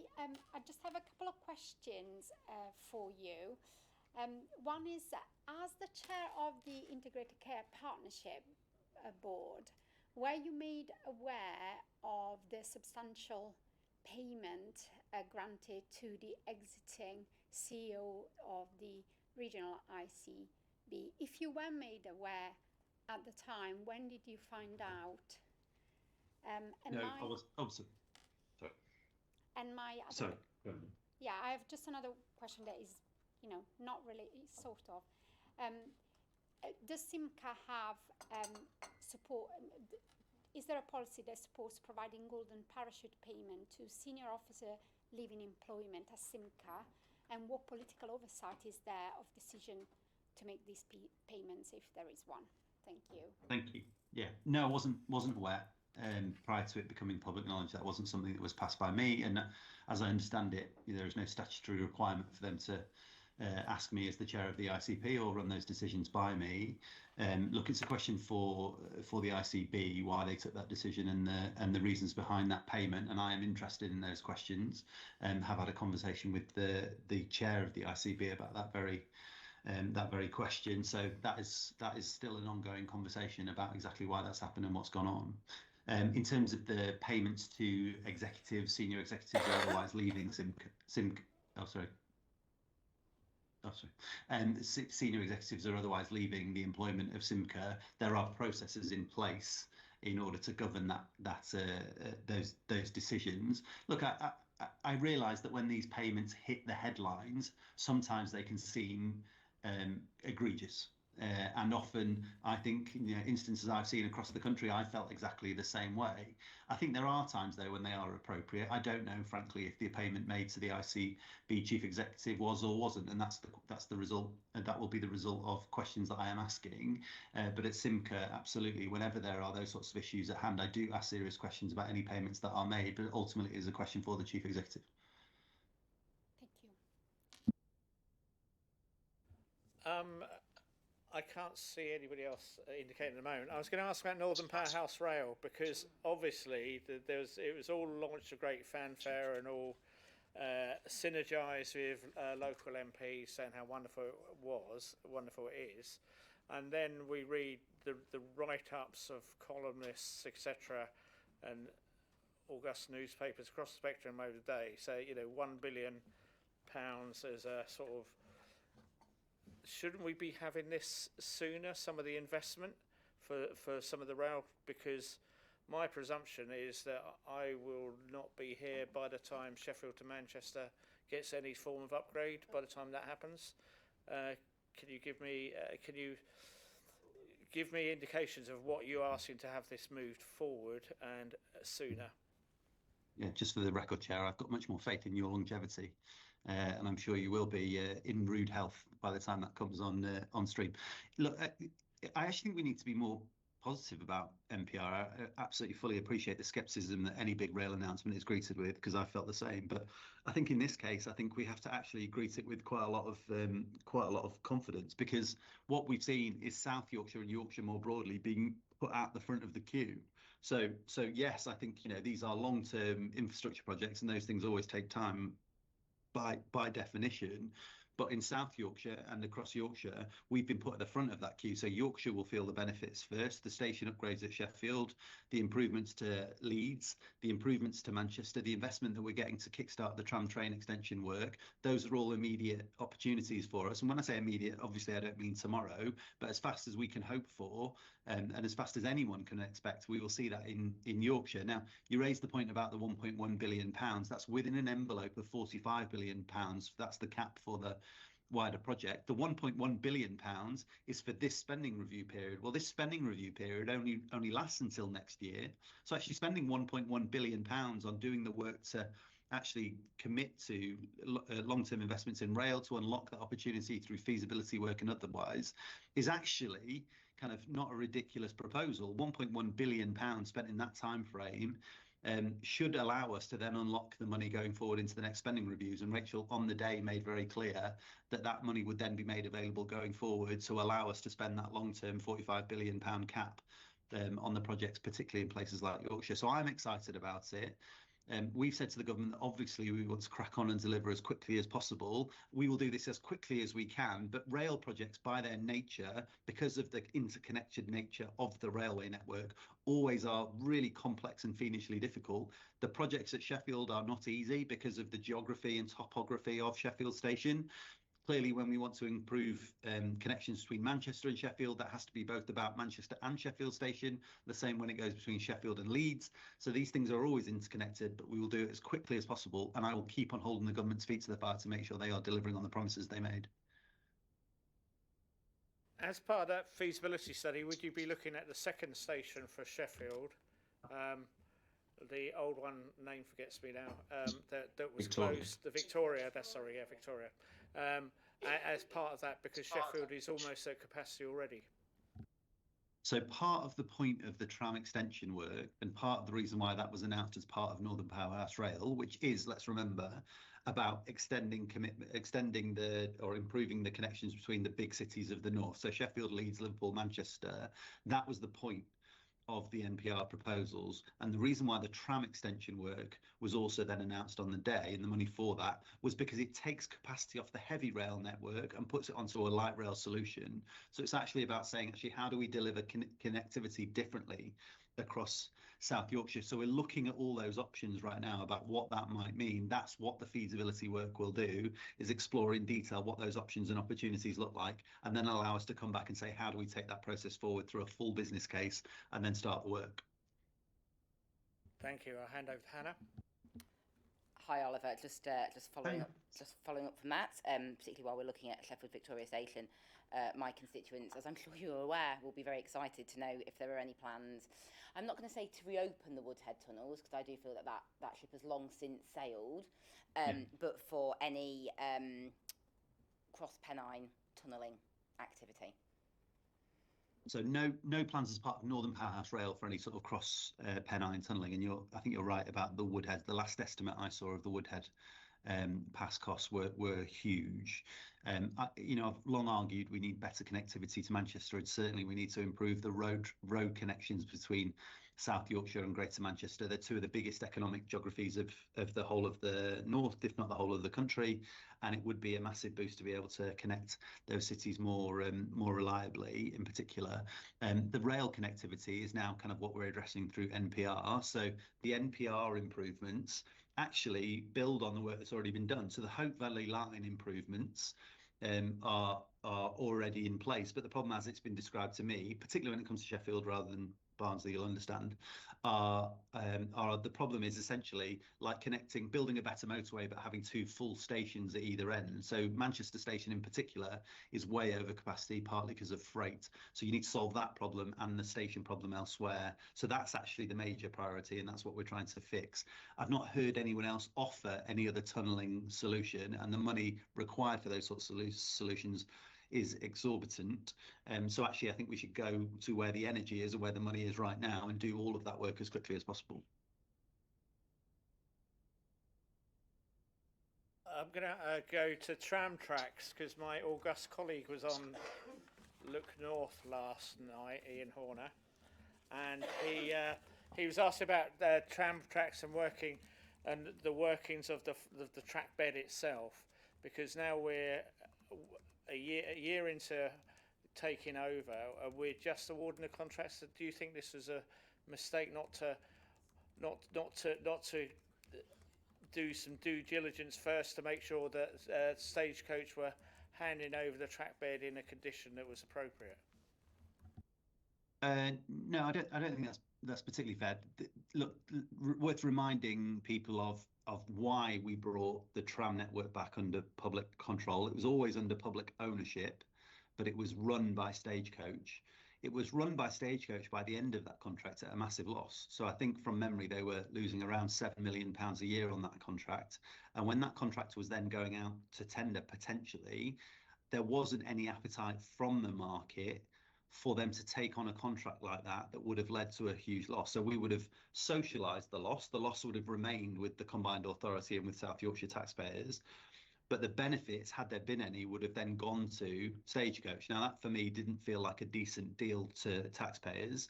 just have a couple of questions for you. One is, as the chair of the Integrated Care Partnership Board, were you made aware of the substantial payment granted to the exiting CEO of the regional ICB. If you were made aware at the time, when did you find out? No, I was. Oh, sorry. And my other, Sorry. Go on. yeah, I have just another question that is, not really, sort of. Does Simca have support? Is there a policy that supports providing golden parachute payment to senior officer leaving employment at Simca? And what political oversight is there of decision to make these payments, if there is one? Thank you. Thank you. Yeah, no, I wasn't aware. Prior to it becoming public knowledge, that wasn't something that was passed by me. And as I understand it, there is no statutory requirement for them to ask me as the chair of the ICP or run those decisions by me. Look, it's a question for the ICB why they took that decision and the reasons behind that payment. And I am interested in those questions. Have had a conversation with the chair of the ICB about that very question. So that is still an ongoing conversation about exactly why that's happened and what's gone on. In terms of the payments to executives, senior executives or otherwise leaving senior executives are otherwise leaving the employment of Simca, there are processes in place in order to govern those decisions. Look, I realise that when these payments hit the headlines, sometimes they can seem egregious. And often, I think, instances I've seen across the country, I felt exactly the same way. I think there are times, though, when they are appropriate. I don't know, frankly, if the payment made to the ICB chief executive was or wasn't, and that's the result, and that will be the result of questions that I am asking. But at Simca, absolutely, whenever there are those sorts of issues at hand, I do ask serious questions about any payments that are made, but ultimately it is a question for the chief executive. Thank you. I can't see anybody else indicating at the moment. I was going to ask about Northern Powerhouse Rail because obviously it was all launched a great fanfare and all synergised with local MPs saying how wonderful it is, and then we read the write-ups of columnists, etc., and august newspapers across the spectrum over the day say £1 billion as a sort of. Shouldn't we be having this sooner, some of the investment for some of the rail? Because my presumption is that I will not be here by the time Sheffield to Manchester gets any form of upgrade by the time that happens. Can you give me indications of what you're asking to have this moved forward and sooner? Yeah, just for the record, Chair, I've got much more faith in your longevity. And I'm sure you will be in rude health by the time that comes on stream. Look, I actually think we need to be more positive about MPR. I absolutely fully appreciate the scepticism that any big rail announcement is greeted with, because I felt the same. But I think in this case, I think we have to actually greet it with quite a lot of confidence, because what we've seen is South Yorkshire and Yorkshire more broadly being put at the front of the queue. So yes, I think these are long-term infrastructure projects, and those things always take time by definition. But in South Yorkshire and across Yorkshire, we've been put at the front of that queue. So Yorkshire will feel the benefits first, the station upgrades at Sheffield, the improvements to Leeds, the improvements to Manchester, the investment that we're getting to kickstart the tram train extension work. Those are all immediate opportunities for us. And when I say immediate, obviously I don't mean tomorrow, but as fast as we can hope for, and as fast as anyone can expect, we will see that in Yorkshire. Now, you raised the point about the £1.1 billion. That's within an envelope of £45 billion. That's the cap for the wider project. The £1.1 billion is for this spending review period. Well, this spending review period only lasts until next year. So actually spending £1.1 billion on doing the work to actually commit to long-term investments in rail to unlock that opportunity through feasibility work and otherwise is actually kind of not a ridiculous proposal. £1.1 billion spent in that time frame should allow us to then unlock the money going forward into the next spending reviews. And Rachel on the day made very clear that money would then be made available going forward to allow us to spend that long-term £45 billion cap on the projects, particularly in places like Yorkshire. So I'm excited about it. We've said to the government that obviously we want to crack on and deliver as quickly as possible. We will do this as quickly as we can, but rail projects by their nature, because of the interconnected nature of the railway network, always are really complex and fiendishly difficult. The projects at Sheffield are not easy because of the geography and topography of Sheffield Station. Clearly, when we want to improve connections between Manchester and Sheffield, that has to be both about Manchester and Sheffield Station, the same when it goes between Sheffield and Leeds. So these things are always interconnected, but we will do it as quickly as possible. And I will keep on holding the government's feet to the fire to make sure they are delivering on the promises they made. As part of that feasibility study, would you be looking at the second station for Sheffield? The old one, name forgets me now, that was Victoria. closed, the Victoria, Victoria. As part of that, because Sheffield is almost at capacity already. So part of the point of the tram extension work, and part of the reason why that was announced as part of Northern Powerhouse Rail, which is, let's remember, about improving the connections between the big cities of the north. So Sheffield, Leeds, Liverpool, Manchester, that was the point of the NPR proposals. And the reason why the tram extension work was also then announced on the day, and the money for that, was because it takes capacity off the heavy rail network and puts it onto a light rail solution. So it's actually about saying, actually, how do we deliver connectivity differently across South Yorkshire? So we're looking at all those options right now about what that might mean. That's what the feasibility work will do, is explore in detail what those options and opportunities look like, and then allow us to come back and say, how do we take that process forward through a full business case and then start the work. Thank you. I'll hand over to Hannah. Hi Oliver, just following up from that, particularly while we're looking at Sheffield Victoria Station, my constituents, as I'm sure you're aware, will be very excited to know if there are any plans. I'm not going to say to reopen the Woodhead tunnels, because I do feel that ship has long since sailed, but for any cross-Pennine tunnelling activity. So no plans as part of Northern Powerhouse Rail for any sort of cross Pennine tunnelling, and I think you're right about the Woodhead. The last estimate I saw of the Woodhead pass costs were huge. I've long argued we need better connectivity to Manchester, and certainly we need to improve the road connections between South Yorkshire and Greater Manchester. They're two of the biggest economic geographies of the whole of the north, if not the whole of the country, and it would be a massive boost to be able to connect those cities more reliably. In particular, the rail connectivity is now kind of what we're addressing through NPR. So the NPR improvements actually build on the work that's already been done. So the Hope Valley line improvements are already in place, but the problem, as it's been described to me, particularly when it comes to Sheffield rather than Barnsley, you'll understand, the problem is essentially like building a better motorway, but having two full stations at either end. So Manchester Station in particular is way over capacity, partly because of freight. So you need to solve that problem and the station problem elsewhere. So that's actually the major priority, and that's what we're trying to fix. I've not heard anyone else offer any other tunnelling solution, and the money required for those sorts of solutions is exorbitant. So actually, I think we should go to where the energy is and where the money is right now and do all of that work as quickly as possible. I'm going to go to tram tracks because my august colleague was on Look North last night, Ian Horner, and he was asked about tram tracks and the workings of the track bed itself, because now we're a year into taking over. We're just awarding the contracts. Do you think this was a mistake not to do some due diligence first to make sure that Stagecoach were handing over the track bed in a condition that was appropriate? No, I don't think that's particularly fair. Look, worth reminding people of why we brought the tram network back under public control. It was always under public ownership, but it was run by Stagecoach. It was run by Stagecoach by the end of that contract at a massive loss. So I think from memory, they were losing around £7 million a year on that contract. And when that contract was then going out to tender potentially, there wasn't any appetite from the market for them to take on a contract like that would have led to a huge loss. So we would have socialised the loss. The loss would have remained with the combined authority and with South Yorkshire taxpayers. But the benefits, had there been any, would have then gone to Stagecoach. Now, that for me didn't feel like a decent deal to taxpayers.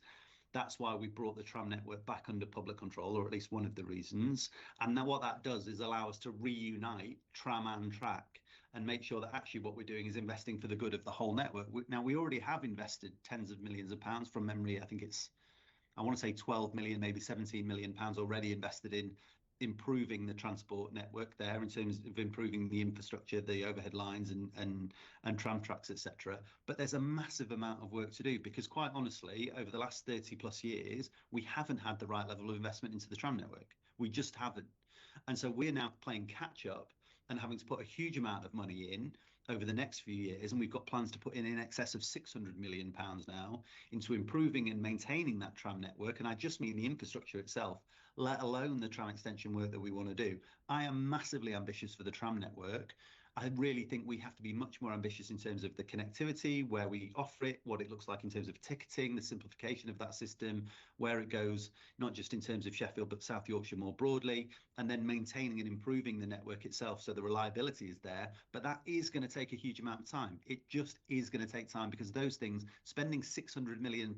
That's why we brought the tram network back under public control, or at least one of the reasons. And now what that does is allow us to reunite tram and track and make sure that actually what we're doing is investing for the good of the whole network. Now, we already have invested tens of millions of pounds. From memory, I think I want to say 12 million, maybe 17 million pounds already invested in improving the transport network there, in terms of improving the infrastructure, the overhead lines and tram tracks, etc. But there's a massive amount of work to do, because quite honestly, over the last 30 plus years, we haven't had the right level of investment into the tram network. We just haven't. And so we're now playing catch up and having to put a huge amount of money in over the next few years, and we've got plans to put in excess of £600 million now into improving and maintaining that tram network. And I just mean the infrastructure itself, let alone the tram extension work that we want to do. I am massively ambitious for the tram network. I really think we have to be much more ambitious in terms of the connectivity, where we offer it, what it looks like in terms of ticketing, the simplification of that system, where it goes, not just in terms of Sheffield, but South Yorkshire more broadly, and then maintaining and improving the network itself so the reliability is there. But that is going to take a huge amount of time. It just is going to take time, because those things, spending £600 million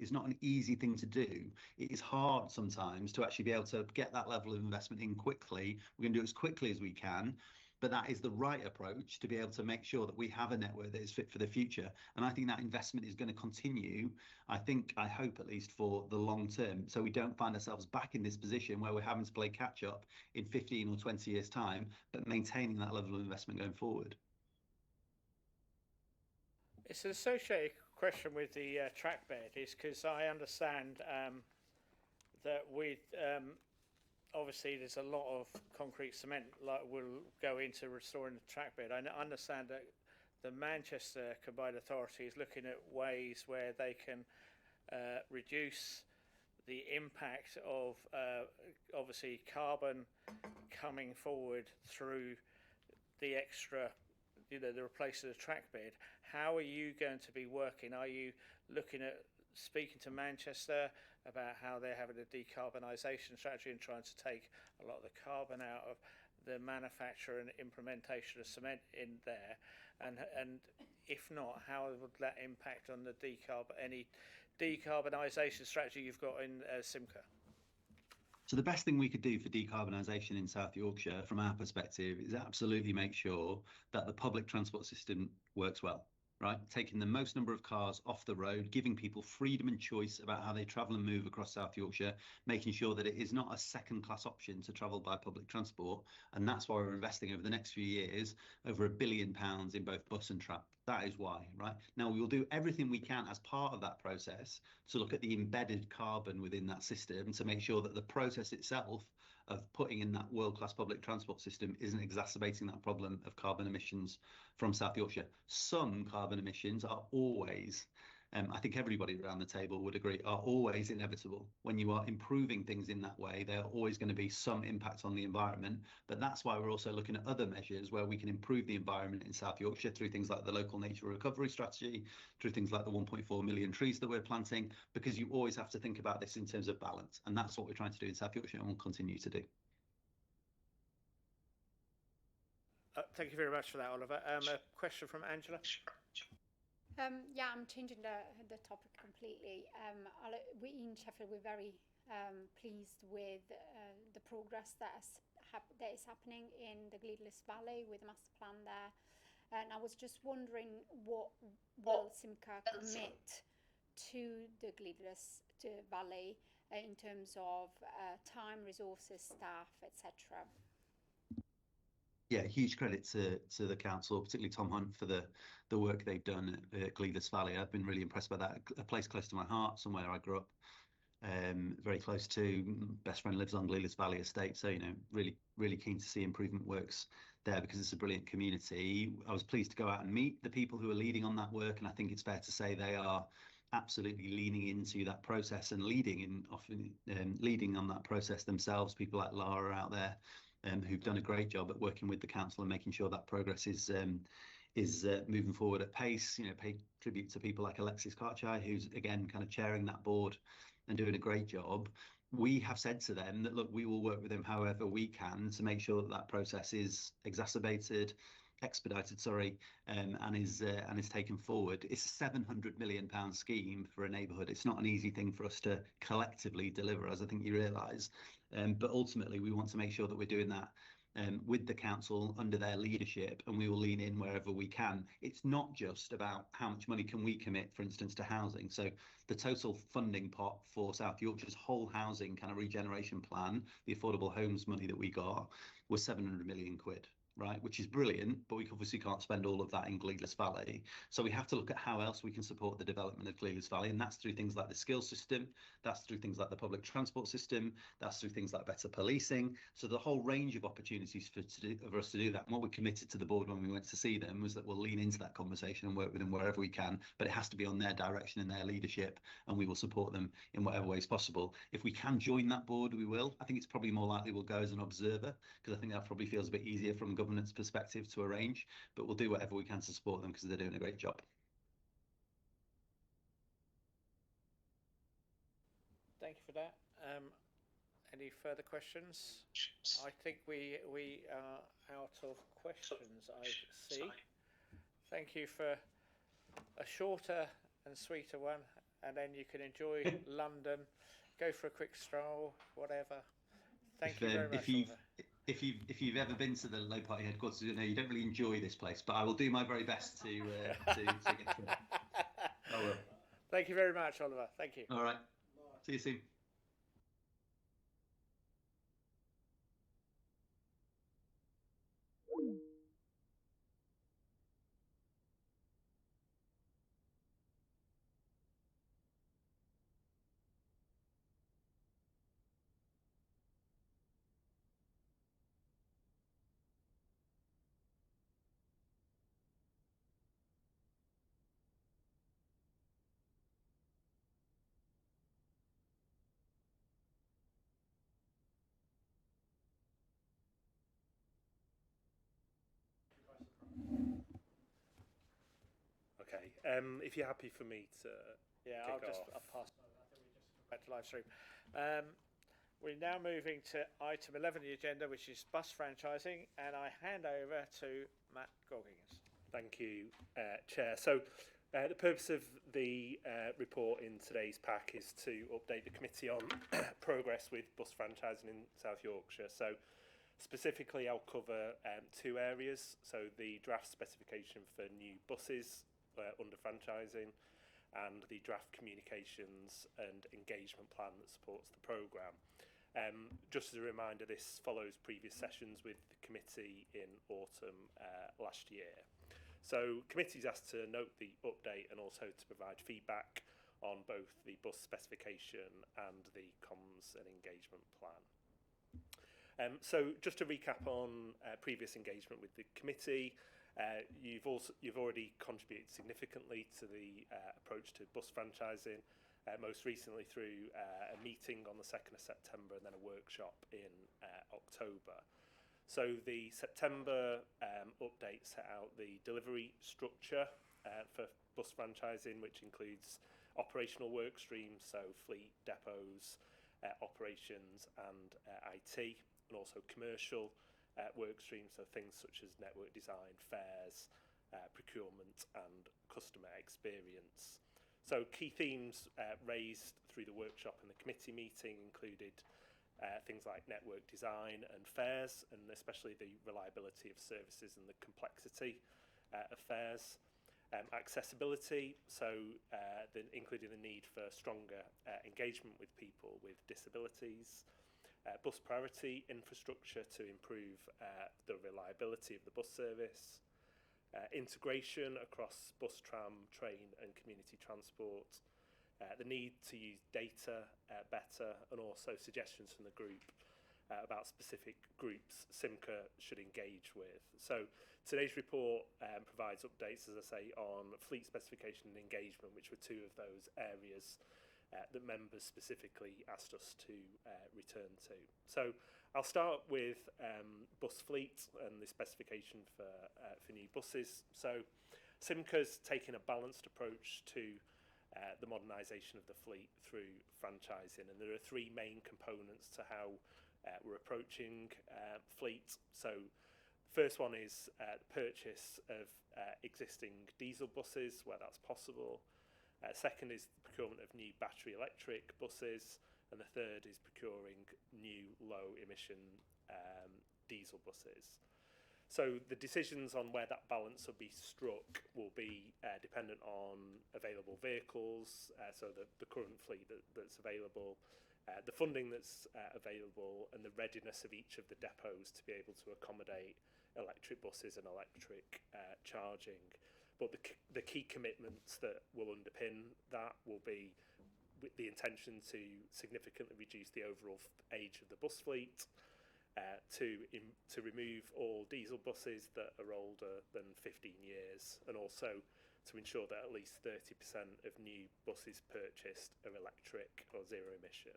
is not an easy thing to do. It is hard sometimes to actually be able to get that level of investment in quickly. We're going to do it as quickly as we can. But that is the right approach to be able to make sure that we have a network that is fit for the future. And I think that investment is going to continue, I hope at least, for the long term. So we don't find ourselves back in this position where we're having to play catch up in 15 or 20 years' time, but maintaining that level of investment going forward. It's an associated question with the track bed, is because I understand that with obviously there's a lot of concrete cement like will go into restoring the track bed. I understand that the Manchester Combined Authority is looking at ways where they can reduce the impact of obviously carbon coming forward through the extra, the replacement of the track bed. How are you going to be working? Are you looking at speaking to Manchester about how they're having a decarbonisation strategy and trying to take a lot of the carbon out of the manufacture and implementation of cement in there? And if not, how would that impact on the any decarbonisation strategy you've got in Simca? So the best thing we could do for decarbonisation in South Yorkshire, from our perspective, is absolutely make sure that the public transport system works well. Right, taking the most number of cars off the road, giving people freedom and choice about how they travel and move across South Yorkshire, making sure that it is not a second-class option to travel by public transport. And that's why we're investing over the next few years over £1 billion in both bus and tram. That is why, right? Now, we will do everything we can as part of that process to look at the embedded carbon within that system to make sure that the process itself of putting in that world-class public transport system isn't exacerbating that problem of carbon emissions from South Yorkshire. Some carbon emissions are always, I think everybody around the table would agree, are always inevitable. When you are improving things in that way, there are always going to be some impact on the environment. But that's why we're also looking at other measures where we can improve the environment in South Yorkshire through things like the local nature recovery strategy, through things like the 1.4 million trees that we're planting, because you always have to think about this in terms of balance. And that's what we're trying to do in South Yorkshire and will continue to do. Thank you very much for that, Oliver. A question from Angela. Yeah, I'm changing the topic completely. We in Sheffield, we're very pleased with the progress that is happening in the Gleadless Valley with the master plan there. And I was just wondering, what will Simca commit to the Gleadless Valley in terms of time, resources, staff, etc.? Yeah, huge credit to the council, particularly Tom Hunt, for the work they've done at Gleadless Valley. I've been really impressed by that. A place close to my heart, somewhere I grew up, very close to. Best friend lives on Gleadless Valley Estate, so really, really keen to see improvement works there because it's a brilliant community. I was pleased to go out and meet the people who are leading on that work, and I think it's fair to say they are absolutely leaning into that process and leading on that process themselves. People like Lara out there, who've done a great job at working with the council and making sure that progress is moving forward at pace. Pay tribute to people like Alexis Karchai, who's again kind of chairing that board and doing a great job. We have said to them that, look, we will work with them however we can to make sure that process is expedited, and is taken forward. It's a £700 million scheme for a neighbourhood. It's not an easy thing for us to collectively deliver, as I think you realise. But ultimately, we want to make sure that we're doing that with the council under their leadership, and we will lean in wherever we can. It's not just about how much money can we commit, for instance, to housing. So the total funding pot for South Yorkshire's whole housing kind of regeneration plan, the affordable homes money that we got, was 700 million quid. Right, which is brilliant, but we obviously can't spend all of that in Cllr's Valley. So we have to look at how else we can support the development of Cllr's Valley, and that's through things like the skills system, that's through things like the public transport system, that's through things like better policing. So the whole range of opportunities for us to do that. And what we committed to the board when we went to see them was that we'll lean into that conversation and work with them wherever we can, but it has to be on their direction and their leadership, and we will support them in whatever ways possible. If we can join that board, we will. I think it's probably more likely we'll go as an observer, because I think that probably feels a bit easier from a governance perspective to arrange, but we'll do whatever we can to support them because they're doing a great job. Thank you for that. Any further questions? I think we are out of questions, I see. Thank you for a shorter and sweeter one, and then you can enjoy London, go for a quick stroll, whatever. Thank you very much. If you've ever been to the Labour Party headquarters, you know you don't really enjoy this place, but I will do my very best to get through. I will. Thank you very much, Oliver. Thank you. All right. See you soon. Okay. If you're happy for me to I'll pass. I think we just come back to live stream. We're now moving to item 11 on the agenda, which is bus franchising, and I hand over to Matt Goggins. Thank you, Chair. So the purpose of the report in today's pack is to update the committee on progress with bus franchising in South Yorkshire. So specifically, I'll cover two areas. So the draft specification for new buses under franchising, and the draft communications and engagement plan that supports the programme. Just as a reminder, this follows previous sessions with the committee in autumn last year. So committee's asked to note the update and also to provide feedback on both the bus specification and the comms and engagement plan. So just to recap on previous engagement with the committee, you've already contributed significantly to the approach to bus franchising, most recently through a meeting on the 2nd of September and then a workshop in October. So the September update set out the delivery structure for bus franchising, which includes operational work streams, so fleet, depots, operations and IT, and also commercial work streams, so things such as network design, fares, procurement and customer experience. So key themes raised through the workshop and the committee meeting included things like network design and fares, and especially the reliability of services and the complexity of fares. Accessibility, so including the need for stronger engagement with people with disabilities. Bus priority infrastructure to improve the reliability of the bus service. Integration across bus, tram, train and community transport. The need to use data better, and also suggestions from the group about specific groups Cllr should engage with. So today's report provides updates, as I say, on fleet specification and engagement, which were two of those areas that members specifically asked us to return to. So I'll start with bus fleet and the specification for new buses. So Cllr's taken a balanced approach to the modernisation of the fleet through franchising, and there are three main components to how we're approaching fleet. So first one is the purchase of existing diesel buses where that's possible. Second is the procurement of new battery electric buses, and the third is procuring new low emission diesel buses. So the decisions on where that balance will be struck will be dependent on available vehicles, so the current fleet that's available, the funding that's available, and the readiness of each of the depots to be able to accommodate electric buses and electric charging. But the key commitments that will underpin that will be the intention to significantly reduce the overall age of the bus fleet, to remove all diesel buses that are older than 15 years, and also to ensure that at least 30% of new buses purchased are electric or zero emission.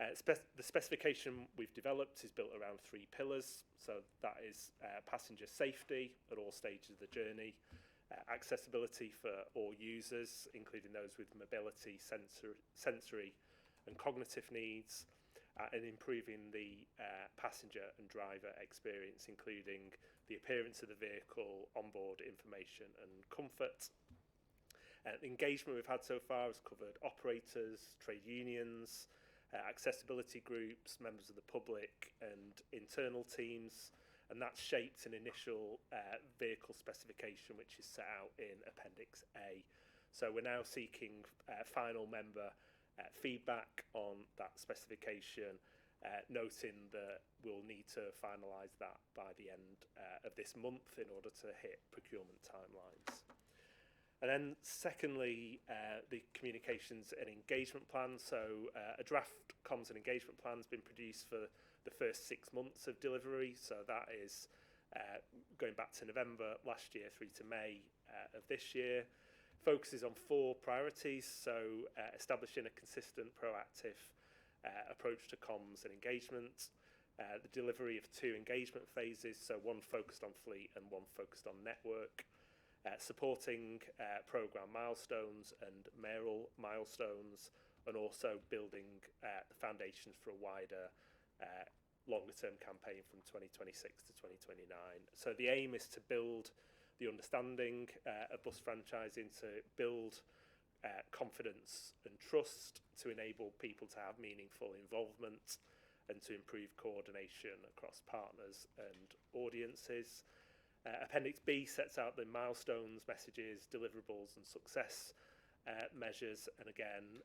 The specification we've developed is built around 3 pillars. So that is passenger safety at all stages of the journey, accessibility for all users, including those with mobility, sensory and cognitive needs, and improving the passenger and driver experience, including the appearance of the vehicle, onboard information and comfort. The engagement we've had so far has covered operators, trade unions, accessibility groups, members of the public and internal teams, and that's shaped an initial vehicle specification which is set out in Appendix A. So we're now seeking final member feedback on that specification, noting that we'll need to finalise that by the end of this month in order to hit procurement timelines. And then secondly, the communications and engagement plan. So a draft comms and engagement plan has been produced for the first 6 months of delivery. So that is going back to November last year through to May of this year. Focuses on 4 priorities, so establishing a consistent, proactive approach to comms and engagement, the delivery of 2 engagement phases, so one focused on fleet and one focused on network, supporting programme milestones and mayoral milestones, and also building the foundations for a wider longer term campaign from 2026 to 2029. So the aim is to build the understanding of bus franchising, to build confidence and trust, to enable people to have meaningful involvement, and to improve coordination across partners and audiences. Appendix B sets out the milestones, messages, deliverables and success measures, and again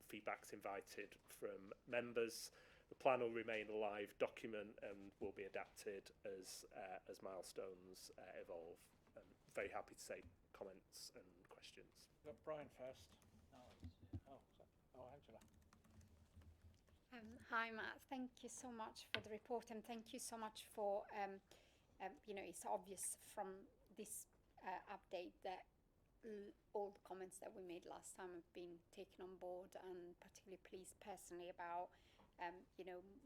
feedback's invited from members. The plan will remain a live document and will be adapted as milestones evolve. Very happy to take comments and questions. Got Brian first. Angela. Hi, Matt. Thank you so much for the report, and thank you so much for, it's obvious from this update that all the comments that we made last time have been taken on board, and particularly pleased personally about,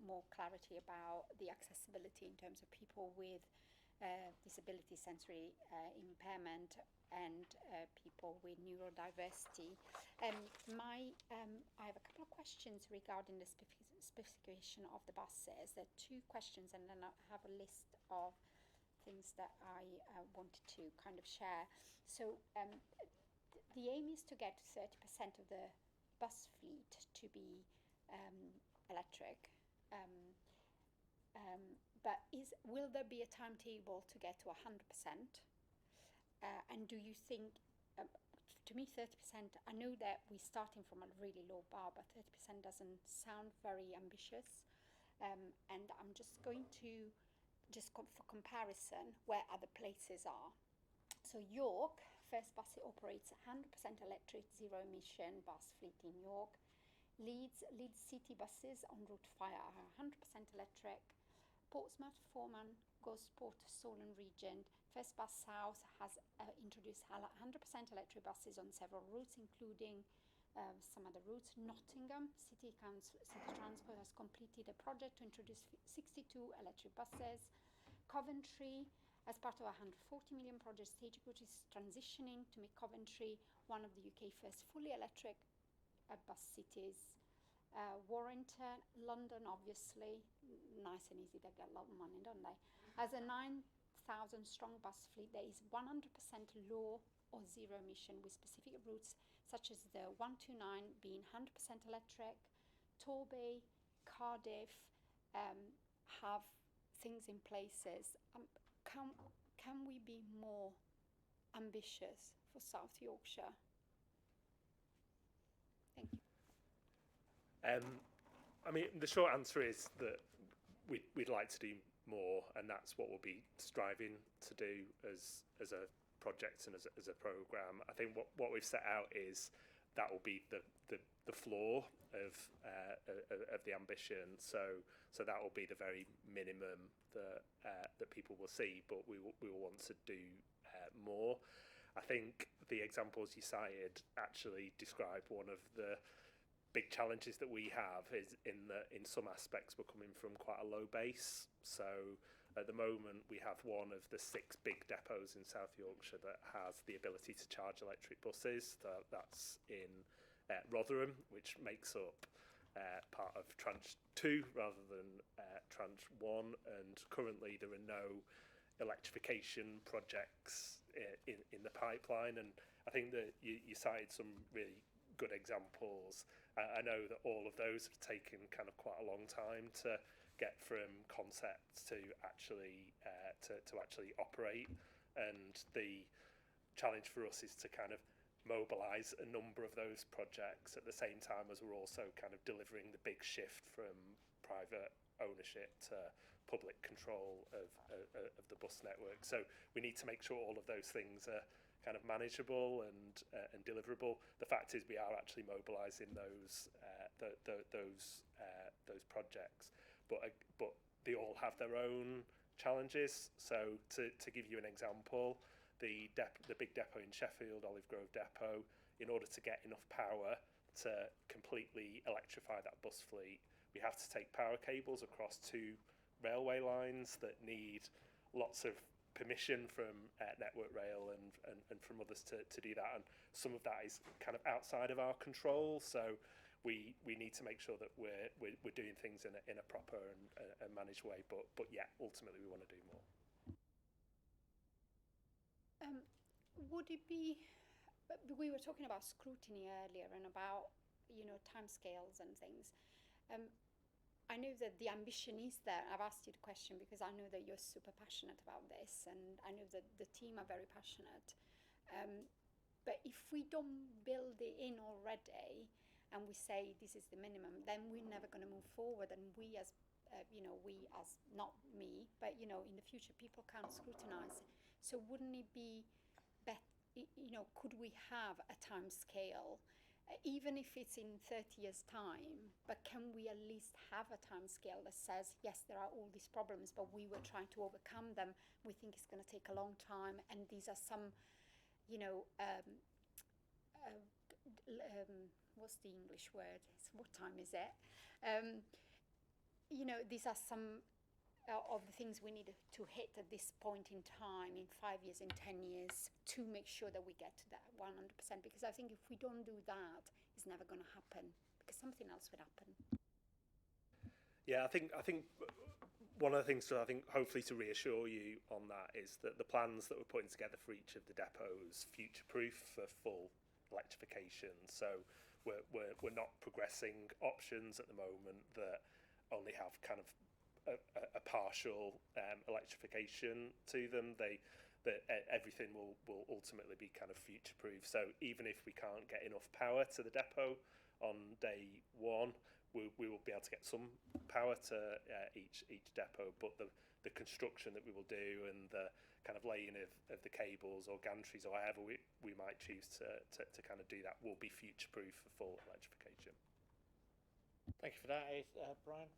more clarity about the accessibility in terms of people with disability, sensory impairment, and people with neurodiversity. I have a couple of questions regarding the specification of the buses. There are 2 questions, and then I have a list of things that I wanted to kind of share. So the aim is to get 30% of the bus fleet to be electric. But will there be a timetable to get to 100%? And do you think, to me 30%, I know that we're starting from a really low bar, but 30% doesn't sound very ambitious. And I'm just going to, for comparison, where other places are. So York, First Bus operates 100% electric, zero emission bus fleet in York. Leeds City buses en route via are 100% electric. Portsmouth, Foreman, Gosport, Solent region. First Bus South has introduced 100% electric buses on several routes, including some other routes. Nottingham City Transport has completed a project to introduce 62 electric buses. Coventry, as part of a £140 million project, Stagecoach is transitioning to make Coventry one of the UK first fully electric bus cities. Warrington, London, obviously, nice and easy, they get a lot of money, don't they? As a 9,000 strong bus fleet, there is 100% low or zero emission with specific routes such as the 129 being 100% electric. Torbay, Cardiff have things in places. Can we be more ambitious for South Yorkshire? Thank you. I mean, the short answer is that we'd like to do more, and that's what we'll be striving to do as a project and as a programme. I think what we've set out is that will be the floor of the ambition. So that will be the very minimum that people will see, but we will want to do more. I think the examples you cited actually describe one of the big challenges that we have, is in some aspects we're coming from quite a low base. So at the moment we have one of the 6 big depots in South Yorkshire that has the ability to charge electric buses. That's in Rotherham, which makes up part of tranche 2 rather than tranche 1, and currently there are no electrification projects in the pipeline. And I think that you cited some really good examples. I know that all of those have taken kind of quite a long time to get from concept to actually operate, and the challenge for us is to kind of mobilise a number of those projects at the same time as we're also kind of delivering the big shift from private ownership to public control of the bus network. So we need to make sure all of those things are kind of manageable and deliverable. The fact is, we are actually mobilising those projects, but they all have their own challenges. So to give you an example, the big depot in Sheffield, Olive Grove Depot, in order to get enough power to completely electrify that bus fleet, we have to take power cables across 2 railway lines that need lots of permission from Network Rail and from others to do that, and some of that is kind of outside of our control. So we need to make sure that we're doing things in a proper and managed way. But yeah, ultimately we want to do more. Would it be? We were talking about scrutiny earlier and about timescales and things. I know that the ambition is there. I've asked you the question because I know that you're super passionate about this, and I know that the team are very passionate. But if we don't build it in already, and we say this is the minimum, then we're never going to move forward. And we as not me, but in the future, people can't scrutinise. So wouldn't it be better? Could we have a time scale? Even if it's in 30 years' time, but can we at least have a time scale that says, yes, there are all these problems, but we were trying to overcome them. We think it's going to take a long time, and these are some, what's the English word? What time is it? These are some of the things we need to hit at this point in time, in 5 years, in 10 years, to make sure that we get to that 100%. Because I think if we don't do that, it's never going to happen, because something else would happen. Yeah, I think one of the things hopefully to reassure you on that is that the plans that we're putting together for each of the depots future-proof for full electrification. So we're not progressing options at the moment that only have kind of a partial electrification to them. That everything will ultimately be kind of future-proof. So even if we can't get enough power to the depot on day 1, we will be able to get some power to each depot. But the construction that we will do and the kind of laying of the cables or gantries or however we might choose to kind of do that will be future-proof for full electrification. Thank you for that, Brian.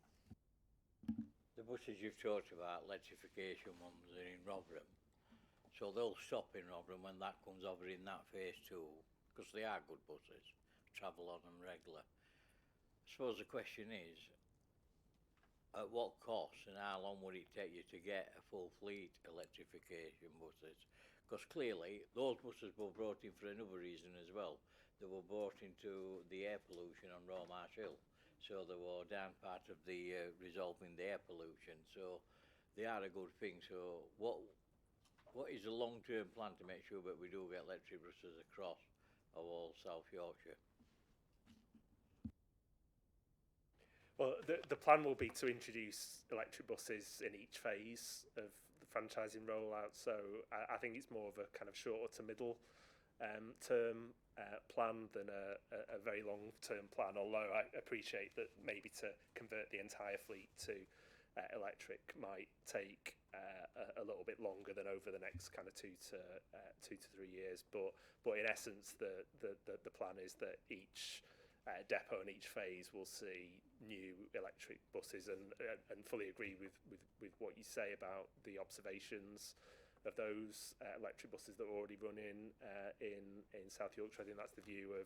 The buses you've talked about, electrification ones, are in Rotherham. So they'll stop in Rotherham when that comes over in that phase 2, because they are good buses, travel on them regular. I suppose the question is, at what cost and how long would it take you to get a full fleet electrification buses? Because clearly those buses were brought in for another reason as well. They were brought into the air pollution on Rawmarsh Hill. So they were down part of the resolving the air pollution. So they are a good thing. So what is the long-term plan to make sure that we do get electric buses across all South Yorkshire? Well, the plan will be to introduce electric buses in each phase of the franchising rollout. So I think it's more of a kind of shorter to middle term plan than a very long term plan. Although I appreciate that maybe to convert the entire fleet to electric might take a little bit longer than over the next kind of 2 to 3 years. But in essence, the plan is that each depot in each phase will see new electric buses, and fully agree with what you say about the observations of those electric buses that are already running in South Yorkshire. I think that's the view of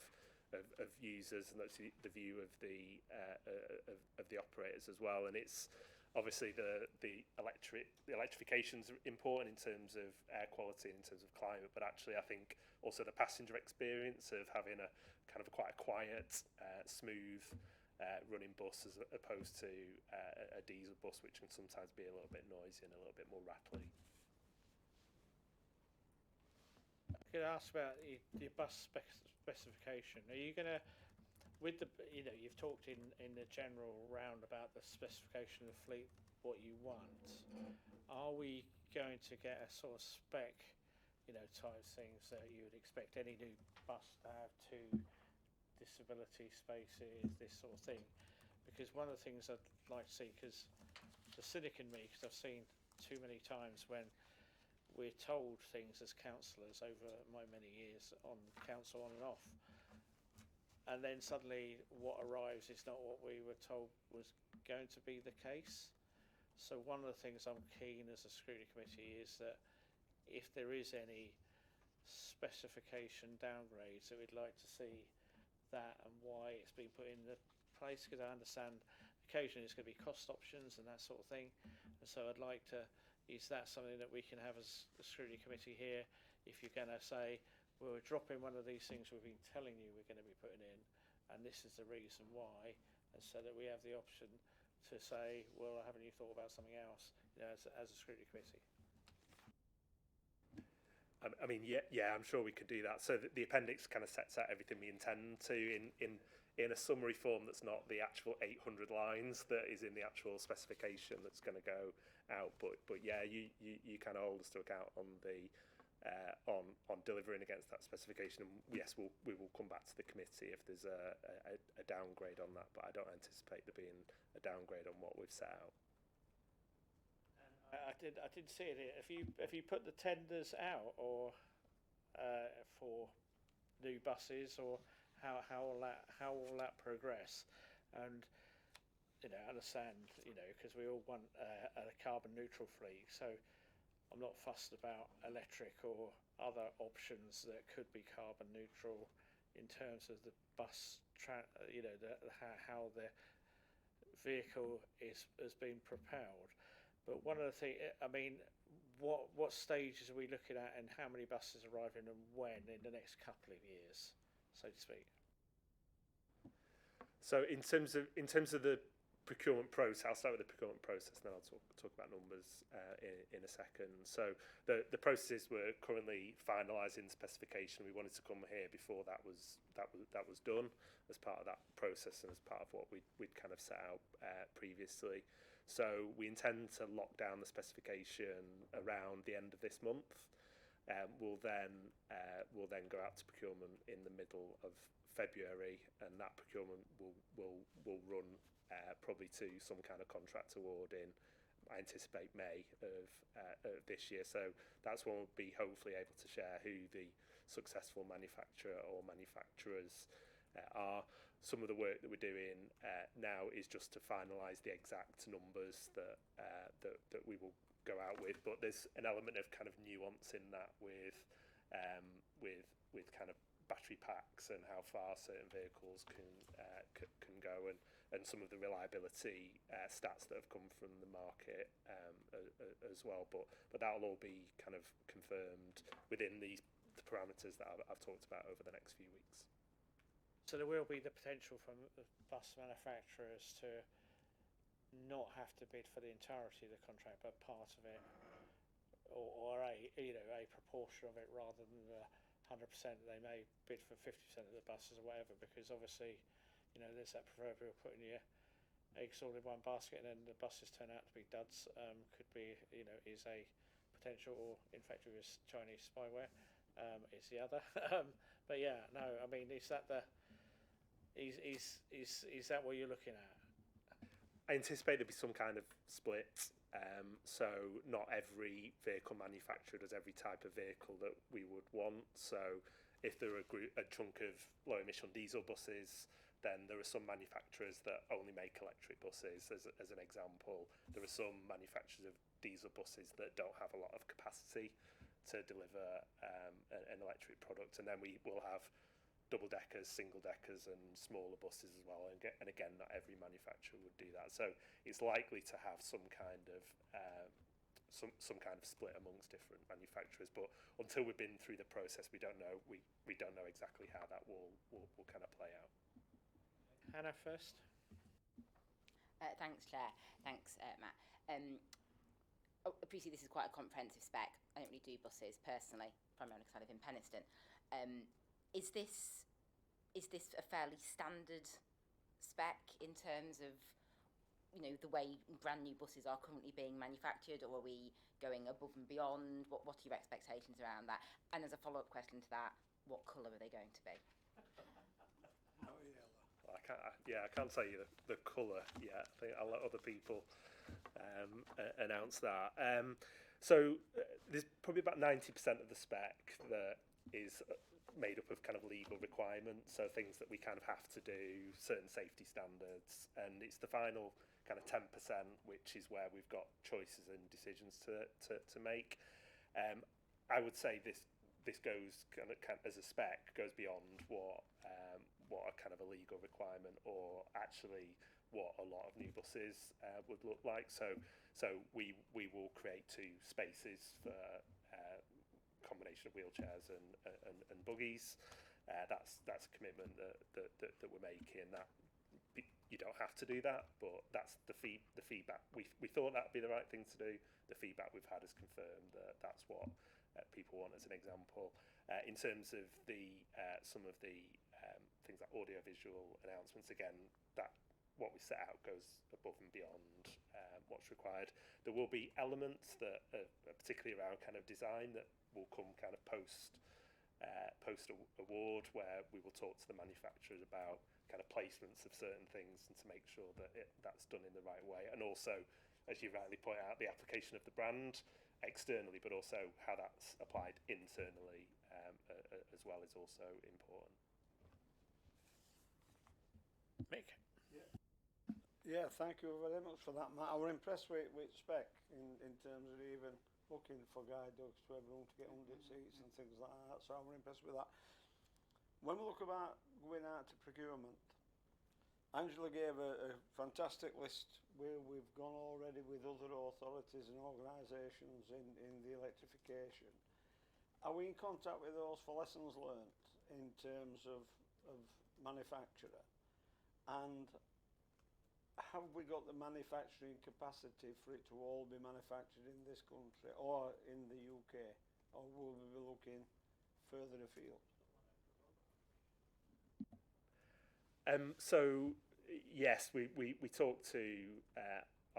users, and that's the view of the operators as well. And it's obviously the electrification's important in terms of air quality, in terms of climate, but actually I think also the passenger experience of having a kind of quite a quiet, smooth running bus as opposed to a diesel bus, which can sometimes be a little bit noisy and a little bit more rattly. Could I ask about your bus specification? Are you going to, with the, you've talked in the general round about the specification of the fleet, what you want. Are we going to get a sort of spec, type things that you would expect any new bus to have, 2 disability spaces, this sort of thing? Because one of the things I'd like to see, because the cynic in me, because I've seen too many times when we're told things as councillors over my many years on council on and off, and then suddenly what arrives is not what we were told was going to be the case. So one of the things I'm keen as a scrutiny committee is that if there is any specification downgrades, that we'd like to see that and why it's been put in the place, because I understand occasionally it's going to be cost options and that sort of thing, and so I'd like to, is that something that we can have as a scrutiny committee here? If you're going to say, well, we're dropping one of these things we've been telling you we're going to be putting in, and this is the reason why, and so that we have the option to say, well, haven't you thought about something else, as a scrutiny committee? I mean, yeah, I'm sure we could do that. So the appendix kind of sets out everything we intend to in a summary form that's not the actual 800 lines that is in the actual specification that's going to go out. But yeah, you kind of hold us to account on the on delivering against that specification. And yes, we will come back to the committee if there's a downgrade on that. But I don't anticipate there being a downgrade on what we've set out. I did see it here. Have you put the tenders out or for new buses, or how will that progress? And I understand, because we all want a carbon neutral fleet. So I'm not fussed about electric or other options that could be carbon neutral in terms of the bus, how the vehicle has been propelled. But one of the things, I mean, what stages are we looking at, and how many buses arriving and when in the next couple of years, so to speak? So in terms of the procurement process, I'll start with the procurement process, and then I'll talk about numbers in a second. So the processes were currently finalising specification. We wanted to come here before that was done as part of that process and as part of what we'd kind of set out previously. So we intend to lock down the specification around the end of this month. We'll then go out to procurement in the middle of February, and that procurement will run probably to some kind of contract award in, I anticipate, May of this year. So that's when we'll be hopefully able to share who the successful manufacturer or manufacturers are. Some of the work that we're doing now is just to finalise the exact numbers that we will go out with. But there's an element of kind of nuance in that with kind of battery packs and how far certain vehicles can go, and some of the reliability stats that have come from the market as well. But that'll all be kind of confirmed within the parameters that I've talked about over the next few weeks. So there will be the potential for bus manufacturers to not have to bid for the entirety of the contract, but part of it, or a proportion of it, rather than the 100%. They may bid for 50% of the buses or whatever, because obviously, there's that proverbial putting your eggs all in one basket and then the buses turn out to be duds, could be, is a potential, or in fact it was Chinese spyware, is the other. But yeah, no, I mean, is that what you're looking at? I anticipate there'll be some kind of split. So not every vehicle manufacturer does every type of vehicle that we would want. So if there are a chunk of low emission diesel buses, then there are some manufacturers that only make electric buses, as an example. There are some manufacturers of diesel buses that don't have a lot of capacity to deliver an electric product. And then we will have double deckers, single deckers, and smaller buses as well. And again, not every manufacturer would do that. So it's likely to have some kind of split amongst different manufacturers. But until we've been through the process, we don't know. We don't know exactly how that will kind of play out. Hannah first. Thanks, Claire. Thanks, Matt. Appreciate this is quite a comprehensive spec. I don't really do buses personally, primarily because I live in Penistone. Is this a fairly standard spec in terms of, the way brand new buses are currently being manufactured, or are we going above and beyond? What are your expectations around that? And as a follow-up question to that, what colour are they going to be? I can't tell you the colour yet. I think I'll let other people announce that. So there's probably about 90% of the spec that is made up of kind of legal requirements, so things that we kind of have to do, certain safety standards, and it's the final kind of 10%, which is where we've got choices and decisions to make. I would say this goes kind of as a spec, goes beyond what a kind of a legal requirement, or actually what a lot of new buses would look like. So we will create 2 spaces for combination of wheelchairs and buggies. That's a commitment that we're making. That you don't have to do that, but that's the feedback. We thought that'd be the right thing to do. The feedback we've had has confirmed that that's what people want, as an example. In terms of some of the things like audio-visual announcements, again, that what we set out goes above and beyond what's required. There will be elements that are particularly around kind of design that will come kind of post award, where we will talk to the manufacturers about kind of placements of certain things and to make sure that that's done in the right way. And also, as you rightly point out, the application of the brand externally, but also how that's applied internally as well, is also important. Mick. Yeah, thank you very much for that, Matt. I was impressed with spec in terms of even looking for guide dogs to everyone to get under seats and things like that. So I was impressed with that. When we look about going out to procurement, Angela gave a fantastic list where we've gone already with other authorities and organisations in the electrification. Are we in contact with those for lessons learnt in terms of manufacturer? And have we got the manufacturing capacity for it to all be manufactured in this country or in the UK? Or will we be looking further afield? So yes, we talk to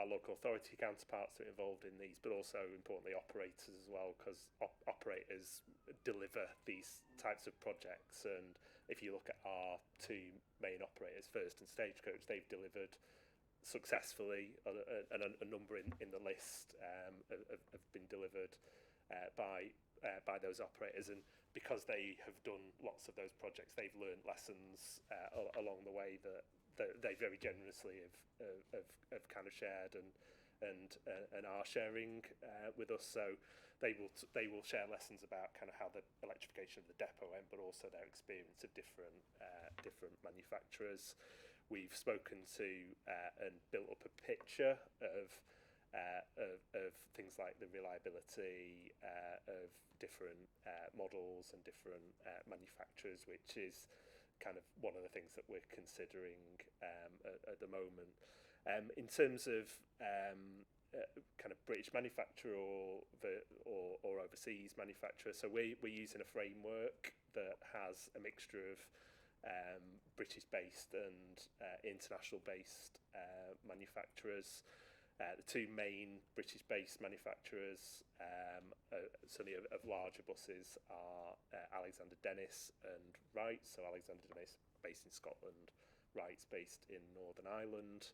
our local authority counterparts that are involved in these, but also importantly operators as well, because operators deliver these types of projects. And if you look at our 2 main operators, First and Stagecoach, they've delivered successfully, and a number in the list have been delivered by those operators. And because they have done lots of those projects, they've learned lessons along the way that they very generously have kind of shared and are sharing with us. So they will share lessons about kind of how the electrification of the depot went, but also their experience of different manufacturers. We've spoken to and built up a picture of things like the reliability of different models and different manufacturers, which is kind of one of the things that we're considering at the moment. In terms of kind of British manufacturer or overseas manufacturer, so we're using a framework that has a mixture of British-based and international-based manufacturers. The two main British-based manufacturers, certainly of larger buses, are Alexander Dennis and Wright. So Alexander Dennis based in Scotland, Wright's based in Northern Ireland.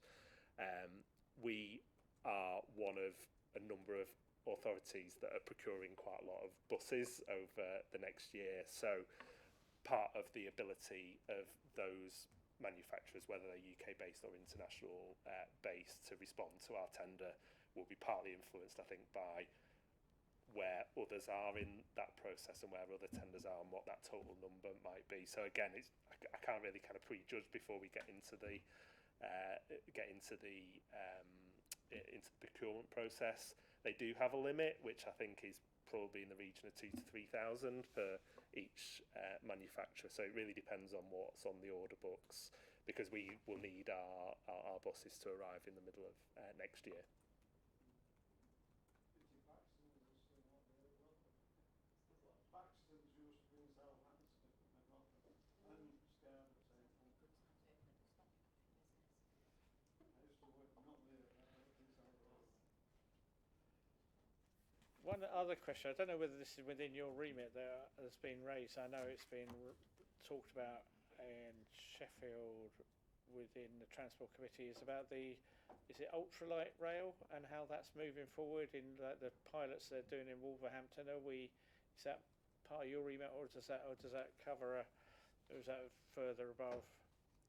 We are one of a number of authorities that are procuring quite a lot of buses over the next year. So part of the ability of those manufacturers, whether they're UK based or international based, to respond to our tender will be partly influenced, I think, by where others are in that process and where other tenders are and what that total number might be. So again, I can't really kind of prejudge before we get into the procurement process. They do have a limit, which I think is probably in the region of 2,000 to 3,000 per each manufacturer. So it really depends on what's on the order books, because we will need our buses to arrive in the middle of next year. One other question, I don't know whether this is within your remit that has been raised. I know it's been talked about in Sheffield within the Transport Committee, is about is it ultralight rail and how that's moving forward in the pilots they're doing in Wolverhampton. Is that part of your remit, or does that cover or is that further above,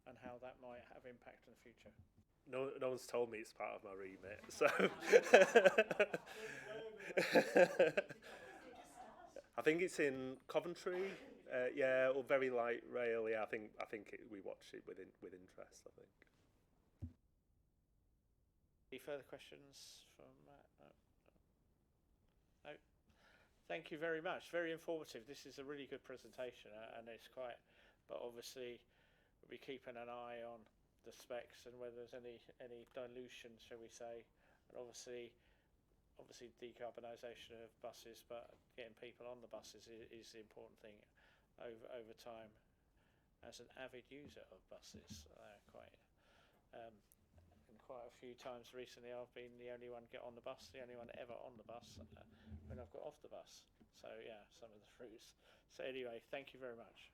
and how that might have impact in the future? No one's told me it's part of my remit, so I think it's in Coventry, or very light rail. Yeah, I think we watch it with interest, I think. Any further questions from Matt? No. Thank you very much. Very informative. This is a really good presentation, and it's quite. But obviously, we'll be keeping an eye on the specs and whether there's any dilution, shall we say, and obviously decarbonisation of buses, but getting people on the buses is the important thing over time. As an avid user of buses, quite a few times recently I've been the only one get on the bus, the only one ever on the bus when I've got off the bus. So yeah, some of the fruits. So anyway, thank you very much.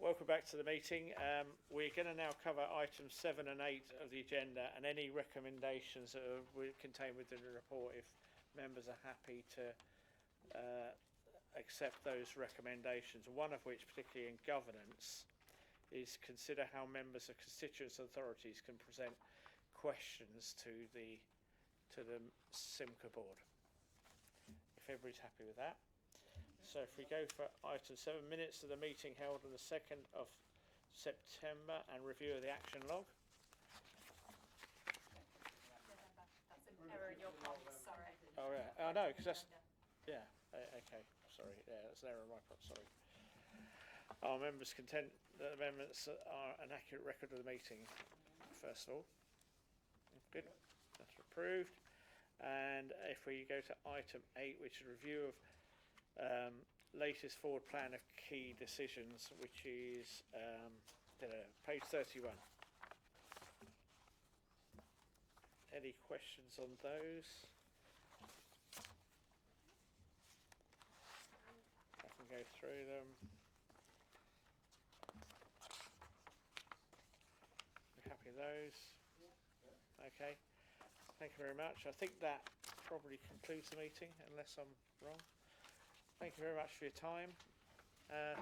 Welcome back to the meeting. We're going to now cover items 7 and 8 of the agenda, and any recommendations that are contained within the report, if members are happy to accept those recommendations. One of which, particularly in governance, is consider how members of constituent authorities can present questions to the Simca board. If everybody's happy with that. So if we go for item 7, minutes of the meeting held on the 2nd of September and review of the action log. That's an error in your comments, sorry. Oh yeah, oh no, because that's, yeah, okay, sorry. Yeah, that's an error on my part, sorry. Are members content that amendments are an accurate record of the meeting? First of all. Good. That's approved. And if we go to item 8, which is a review of latest forward plan of key decisions, which is page 31. Any questions on those? I can go through them. You happy with those? Okay. Thank you very much. I think that probably concludes the meeting, unless I'm wrong. Thank you very much for your time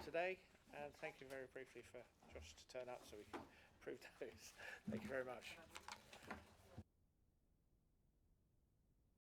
today, and thank you very briefly for Josh to turn up so we can prove those. Thank you very much.